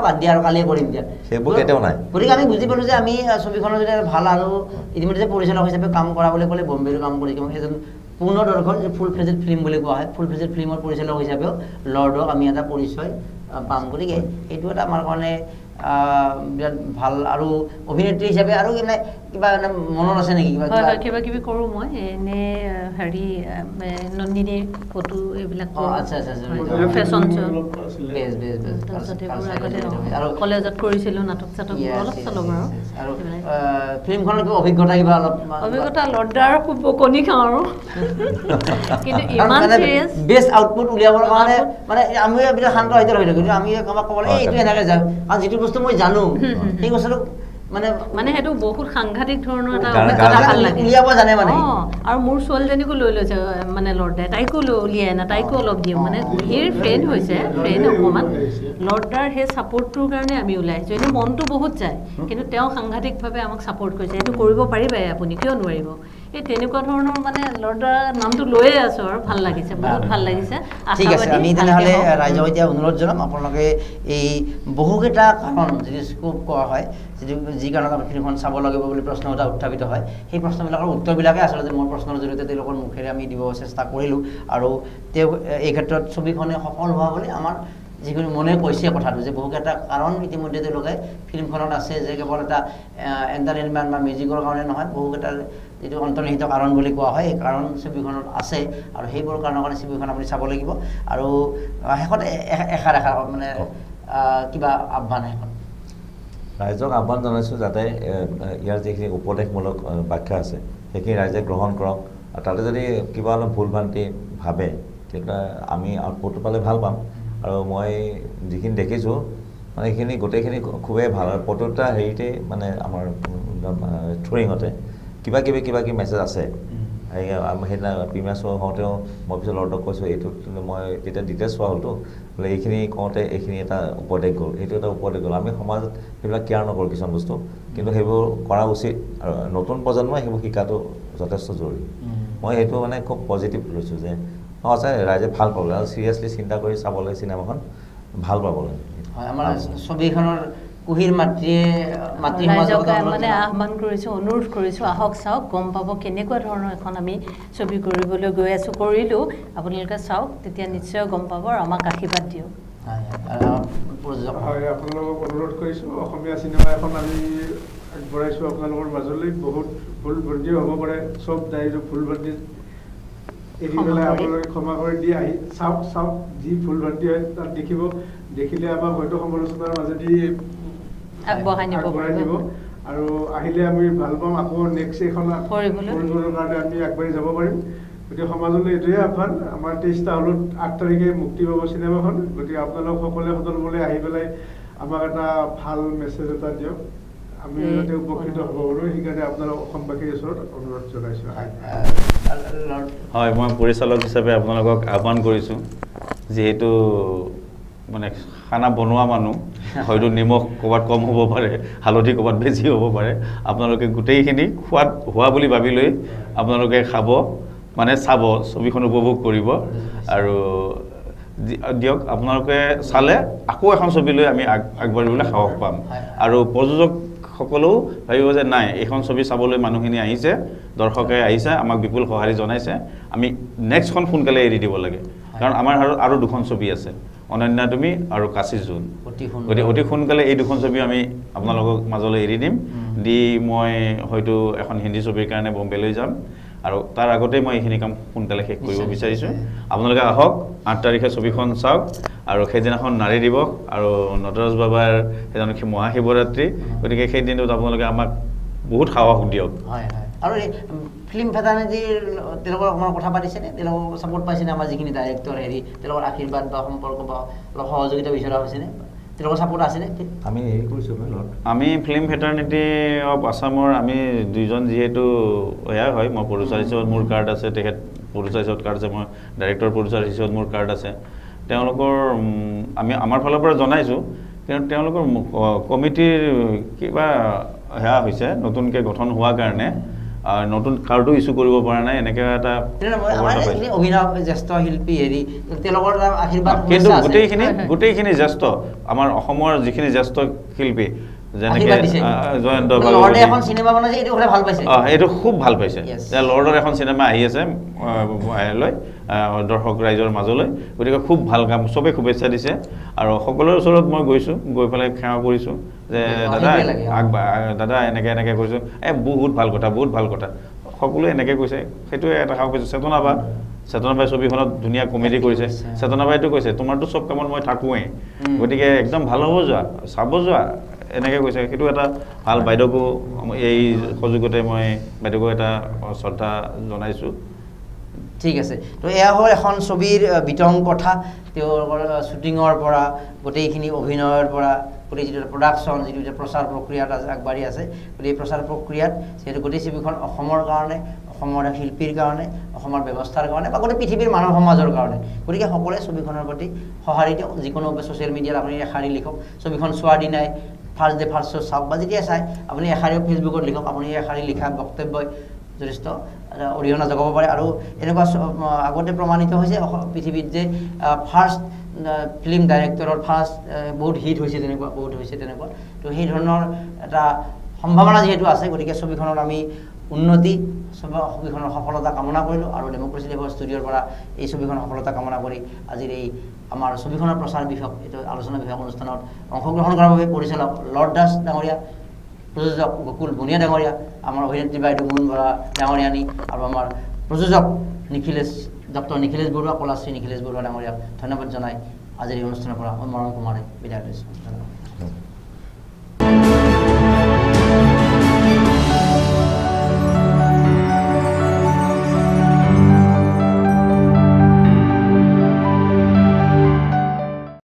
বাদ দিয়া আৰু কালিয়ে কৰিম দিয়া সেইবোৰ কেতিয়াও নাই গতিকে আমি বুজি পালোঁ যে আমি ছবিখনৰ যদি ভাল আৰু ইতিমধ্যে পৰিচালক হিচাপে কাম কৰা বুলি ক'লে বম্বেৰ কাম কৰি সেইজন পূৰ্ণ দৰ্শক যে ফুল ফ্লেজেড ফিল্ম বুলি কোৱা হয় ফুল ফ্লেজেড ফিল্মৰ পৰিচালক হিচাপেও লৰ্ডক আমি এটা পৰিচয় পাম গতিকে এইটো এটা আমাৰ কাৰণে বিৰাট ভাল আৰু অভিনেত্ৰী হিচাপে আৰু কিবা মনত আছে নেকি কিবা কিবি কৰোঁ মই এনে হেৰি নন্দিনী ফটো এইবিলাক ফেশ্বন শ্ব' আৰু কলেজত কৰিছিলোঁ নাটক চাটক অলপ চলপ আৰু ফিল্মখনৰ কিবা অভিজ্ঞতা কিবা অলপ অভিজ্ঞতা লৰ্ডাৰ খুব বকনি খাওঁ আৰু কিন্তু ইমান চিৰিয়াছ বেষ্ট আউটপুট উলিয়াবৰ কাৰণে মানে আমি বিৰাট শান্ত হৈ থাকোঁ কিন্তু আমি কাৰোবাক ক'বলৈ এইটো এনেকৈ যাওঁ কাৰণ যিটো বস্তু মই জানো সেই বস্তুটো মানে সেইটো বহুত সাংঘাতিক ধৰণৰ এটা অভিজ্ঞতা ভাল লাগে উলিয়াব জানে মানে আৰু মোৰ ছোৱালীজনীকো লৈ লৈছে মানে লৰ্ডাই তাইকো উলিয়াই না তাইকো অলপ দিওঁ মানে ধীৰ ফ্ৰেণ্ড হৈছে ফ্ৰেণ্ড অকণমান লৰ্ডাৰ সেই ছাপৰ্টটোৰ কাৰণে আমি ওলাই আহিছোঁ এনেই মনটো বহুত যায় কিন্তু তেওঁ সাংঘাতিকভাৱে আমাক ছাপৰ্ট কৰিছে এইটো কৰিব পাৰিবাই আপুনি কিয় নোৱাৰিব এই তেনেকুৱা ধৰণৰ মানে লৰ্ডাৰ নামটো লৈয়ে আছোঁ আৰু ভাল লাগিছে বহুত ভাল লাগিছে ঠিক আছে আমি তেনেহ'লে ৰাইজক এতিয়া অনুৰোধ জনাম আপোনালোকে এই বহুকেইটা কাৰণ যদি স্কোপ কোৱা হয় যি কাৰণত আমি ফিল্মখন চাব লাগিব বুলি প্ৰশ্ন এটা উত্থাপিত হয় সেই প্ৰশ্নবিলাকৰ উত্তৰবিলাকে আচলতে মোৰ প্ৰশ্নৰ জৰিয়তে তেওঁলোকৰ মুখেৰে আমি দিব চেষ্টা কৰিলোঁ আৰু তেওঁ এই ক্ষেত্ৰত ছবিখনে সফল হোৱা বুলি আমাৰ যিকোনো মনে কৈছে কথাটো যে বহুকেইটা কাৰণ ইতিমধ্যে তেওঁলোকে ফিল্মখনত আছে যে কেৱল এটা এণ্টাৰটেইনমেণ্ট বা মিউজিকৰ কাৰণে নহয় বহুকেইটা যিটো অন্তৰ্নিহিত কাৰণ বুলি কোৱা হয় এই কাৰণ ছবিখনত আছে আৰু সেইবোৰ কাৰণৰ কাৰণে ছবিখন আপুনি চাব লাগিব আৰু শেষত এষাৰ মানে কিবা আহ্বান এখন ৰাইজক আহ্বান জনাইছোঁ যাতে ইয়াৰ যিখিনি উপদেশমূলক ব্যাখ্যা আছে সেইখিনি ৰাইজে গ্ৰহণ কৰক আৰু তাতে যদি কিবা অলপ ভুল ভ্ৰান্তি ভাবে তেতিয়া আমি আউটপুটটো পালে ভাল পাম আৰু মই যিখিনি দেখিছোঁ মানে সেইখিনি গোটেইখিনি খুবেই ভাল আৰু প্ৰতিটা হেৰিতে মানে আমাৰ থ্ৰুইঙতে কিবা কিবি মেছেজ আছে সেইদিনা প্ৰিমিয়াৰ শ্ব' হওঁতেও মই পিছত লৰ্ডক কৈছোঁ এইটো মই তেতিয়া ডিটেইলছ চোৱা হ'লতো বোলে এইখিনি কওঁতে এইখিনি এটা উপদেশ গ'ল এইটো এটা উপদেশ গ'ল আমি সমাজত সেইবিলাক কেয়াৰ নকৰোঁ কিছুমান বস্তু কিন্তু সেইবোৰ কৰা উচিত আৰু নতুন প্ৰজন্মই সেইবোৰ শিকাটো যথেষ্ট জৰুৰী মই সেইটো মানে খুব পজিটিভ লৈছোঁ যে সঁচাই ৰাইজে ভাল পাবলৈ আৰু চিৰিয়াছলি চিন্তা কৰি চাবলৈ চিনেমাখন ভাল পাবলৈ হয় আমাৰ ছবিখনৰ কুহিৰ ৰাইজকে মানে আহ্বান কৰিছোঁ অনুৰোধ কৰিছোঁ আহক চাওক গম পাব কেনেকুৱা ধৰণৰ এখন আমি ছবি কৰিবলৈ গৈ আছোঁ কৰিলোঁ আপোনালোকে চাওক তেতিয়া নিশ্চয় গম পাব আৰু আমাক আশীৰ্বাদ দিয়ক হয় আপোনালোকক অনুৰোধ কৰিছোঁ অসমীয়া চিনেমা এখন আমি আগবঢ়াইছোঁ আপোনালোকৰ মাজলৈ বহুত ভুল ভ্ৰান্তিও হ'ব পাৰে চব দায়িত্ব ভুল ভ্ৰান্তি এৰি পেলাই আপোনালোকে ক্ষমা কৰি দি আহি চাওক যি ভুল ভ্ৰান্তি হয় তাত দেখিলে আমাক হয়তো সমালোচনাৰ মাজেদি আগবঢ়াই নিব আৰু আহিলে আমি ভাল পাম আকৌ নেক্সট এখন কৰিবৰ কাৰণে আমি আগবাঢ়ি যাব পাৰিম গতিকে সমাজলৈ এইটোৱে আহ্বান আমাৰ 23টা হলত 8 তাৰিখে মুক্তি পাব চিনেমাখন গতিকে আপোনালোক সকলোৱে সদলমূলে আহি পেলাই আমাক এটা ভাল মেছেজ এটা দিয়ক আমি যাতে উপকৃত হ'ব পাৰোঁ সেইকাৰণে আপোনালোক অসমবাসীৰ ওচৰত অনুৰোধ জনাইছোঁ হয় মই পৰিচালক হিচাপে আপোনালোকক আহ্বান কৰিছোঁ যিহেতু মানে খানা বনোৱা মানুহ হয়তো নিমখ ক'ৰবাত কম হ'ব পাৰে হালধি ক'ৰবাত বেছি হ'ব পাৰে আপোনালোকে গোটেইখিনি সোৱাদ হোৱা বুলি ভাবি লৈ আপোনালোকে খাব মানে চাব ছবিখন উপভোগ কৰিব আৰু দিয়ক আপোনালোকে চালে আকৌ এখন ছবি লৈ আমি আগবাঢ়িবলৈ সাহস পাম আৰু প্ৰযোজকসকলেও ভাবিব যে নাই এইখন ছবি চাবলৈ মানুহখিনি আহিছে দৰ্শকে আহিছে আমাক বিপুল সঁহাৰি জনাইছে আমি নেক্সটখন সোনকালে এৰি দিব লাগে কাৰণ আমাৰ আৰু দুখন ছবি আছে অনন্যা তুমি আৰু কাশী জোন গতিকে অতি সোনকালে এই দুখন ছবি আমি আপোনালোকক মাজলৈ এৰি দিম দি মই হয়তো এখন হিন্দী ছবিৰ কাৰণে বম্বেলৈ যাম আৰু তাৰ আগতে মই এইখিনি কাম সোনকালে শেষ কৰিব বিচাৰিছোঁ আপোনালোকে আহক 8 তাৰিখে ছবিখন চাওক আৰু সেইদিনাখন নাৰী দিৱস আৰু নটৰাজ বাবাৰ সেইদিনা মহাশিৱৰাত্ৰি গতিকে সেই দিনটোত আপোনালোকে আমাক বহুত সাহস দিয়ক আৰু ফিল্ম ফেটাৰ্নিটিৰ তেওঁলোকৰ অকণমান কথা পাতিছেনে তেওঁলোকৰ ছাপৰ্ট পাইছেনে আমাৰ যিখিনি ডাইৰেক্টৰ হেৰি তেওঁলোকৰ আশীৰ্বাদ বা সম্পৰ্ক বা অলপ সহযোগিতা বিচৰা হৈছেনে তেওঁলোকৰ ছাপৰ্ট আছেনে আমি ফিল্ম ফেটাৰ্নিটি অফ আছামৰ আমি দুইজন যিহেতু এয়া হয় মই প্ৰডিউচাৰ হিচাপত মোৰ কাৰ্ড আছে তেখেত প্ৰডিউচাৰ হিচাপত কাৰ্ড আছে মই ডাইৰেক্টৰ প্ৰডিউচাৰ হিচাপত মোৰ কাৰ্ড আছে তেওঁলোকৰ আমি আমাৰ ফালৰ পৰা জনাইছোঁ কিন্তু তেওঁলোকৰ কমিটিৰ কিবা সেয়া হৈছে নতুনকৈ গঠন হোৱাৰ কাৰণে নতুন কাৰ্ডো ইছ্যু কৰিব পৰা নাই এনেকৈ এটা অভিনয় জ্যেষ্ঠ শিল্পী হেৰি তেওঁলোকৰ আশীৰ্বাদ কিন্তু গোটেইখিনি জ্যেষ্ঠ আমাৰ অসমৰ যিখিনি জ্যেষ্ঠ শিল্পী যেনেকৈ জয়ন্ত এইটো খুব ভাল পাইছে যে লৰ্ডৰ এখন চিনেমা আহি আছে বাহিৰলৈ দৰ্শক ৰাইজৰ মাজলৈ গতিকে খুব ভাল কাম চবেই শুভেচ্ছা দিছে আৰু সকলোৰে ওচৰত মই গৈছোঁ গৈ পেলাই সেৱা কৰিছোঁ যে দাদা এনেকৈ কৰিছোঁ বহুত ভাল কথা বহুত ভাল কথা সকলোৱে এনেকৈ কৈছে সেইটোৱে এটা সাহস পাইছোঁ চেতনাবাই ছবিখনত ধুনীয়া কমেডি কৰিছে চেতনাবাইটো কৈছে তোমাৰতো চব কামত মই থাকোঁৱেই গতিকে একদম ভাল হ'ব যোৱা চাব যোৱা এনেকৈ কৈছে সেইটো এটা ভাল বাইদেউকো এই সুযোগতে মই বাইদেউকো এটা শ্ৰদ্ধা জনাইছোঁ ঠিক আছে তো এয়া হ'ল এখন ছবিৰ বিতং কথা তেওঁলোকৰ শ্বুটিঙৰ পৰা গোটেইখিনি অভিনয়ৰ পৰা গোটেই যিটো প্ৰডাকশ্যন যিটো এতিয়া প্ৰচাৰ প্ৰক্ৰিয়াত আগবাঢ়ি আছে গোটেই প্ৰচাৰ প্ৰক্ৰিয়াত যিহেতু গোটেই ছবিখন অসমৰ কাৰণে অসমৰ শিল্পীৰ কাৰণে অসমৰ ব্যৱস্থাৰ কাৰণে বা গোটেই পৃথিৱীৰ মানৱ সমাজৰ কাৰণে গতিকে সকলোৱে ছবিখনৰ প্ৰতি সঁহাৰি দিয়ক যিকোনো ছ'চিয়েল মিডিয়াত আপুনি এষাৰি লিখক ছবিখন চোৱাৰ দিনাই ফাৰ্ষ্ট ডে ফাৰ্ষ্ট শ্ব' চাওক বা যেতিয়া চাই আপুনি এষাৰিও ফেচবুকত লিখক আপুনি এষাৰি লিখা বক্তব্যই যথেষ্ট অৰিহণা যোগাব পাৰে আৰু এনেকুৱা আগতে প্ৰমাণিত হৈছে পৃথিৱীত যে ফাৰ্ষ্ট ফিল্ম ডাইৰেক্টৰৰ ফাৰ্ষ্ট বহুত হিট হৈছে তেনেকুৱা তো সেই ধৰণৰ এটা সম্ভাৱনা যিহেতু আছে গতিকে ছবিখনৰ আমি উন্নতি ছবিখনৰ সফলতা কামনা কৰিলোঁ আৰু ডেম'ক্ৰেচি লাইভৰ ষ্টুডিঅ'ৰ পৰা এই ছবিখনৰ সফলতা কামনা কৰি আজিৰ এই আমাৰ ছবিখনৰ প্ৰচাৰ বিষয়ক এইটো আলোচনা বিষয়ক অনুষ্ঠানত অংশগ্ৰহণ কৰাৰ বাবে পৰিচালক লৰ্ড দাস ডাঙৰীয়া প্ৰযোজক গকুল বনিয়া ডাঙৰীয়া আমাৰ অভিনেত্ৰী বাইদেউ মুন বৰা ডাঙৰীয়ানী আৰু আমাৰ প্ৰযোজক ডক্টৰ নিখিলেশ বৰুৱা কলাশ্ৰী নিখিলেশ বৰুৱা ডাঙৰীয়াক ধন্যবাদ জনাই আজিৰ এই অনুষ্ঠানৰ পৰা মই মৰম কুমাৰে বিদায় লৈছোঁ।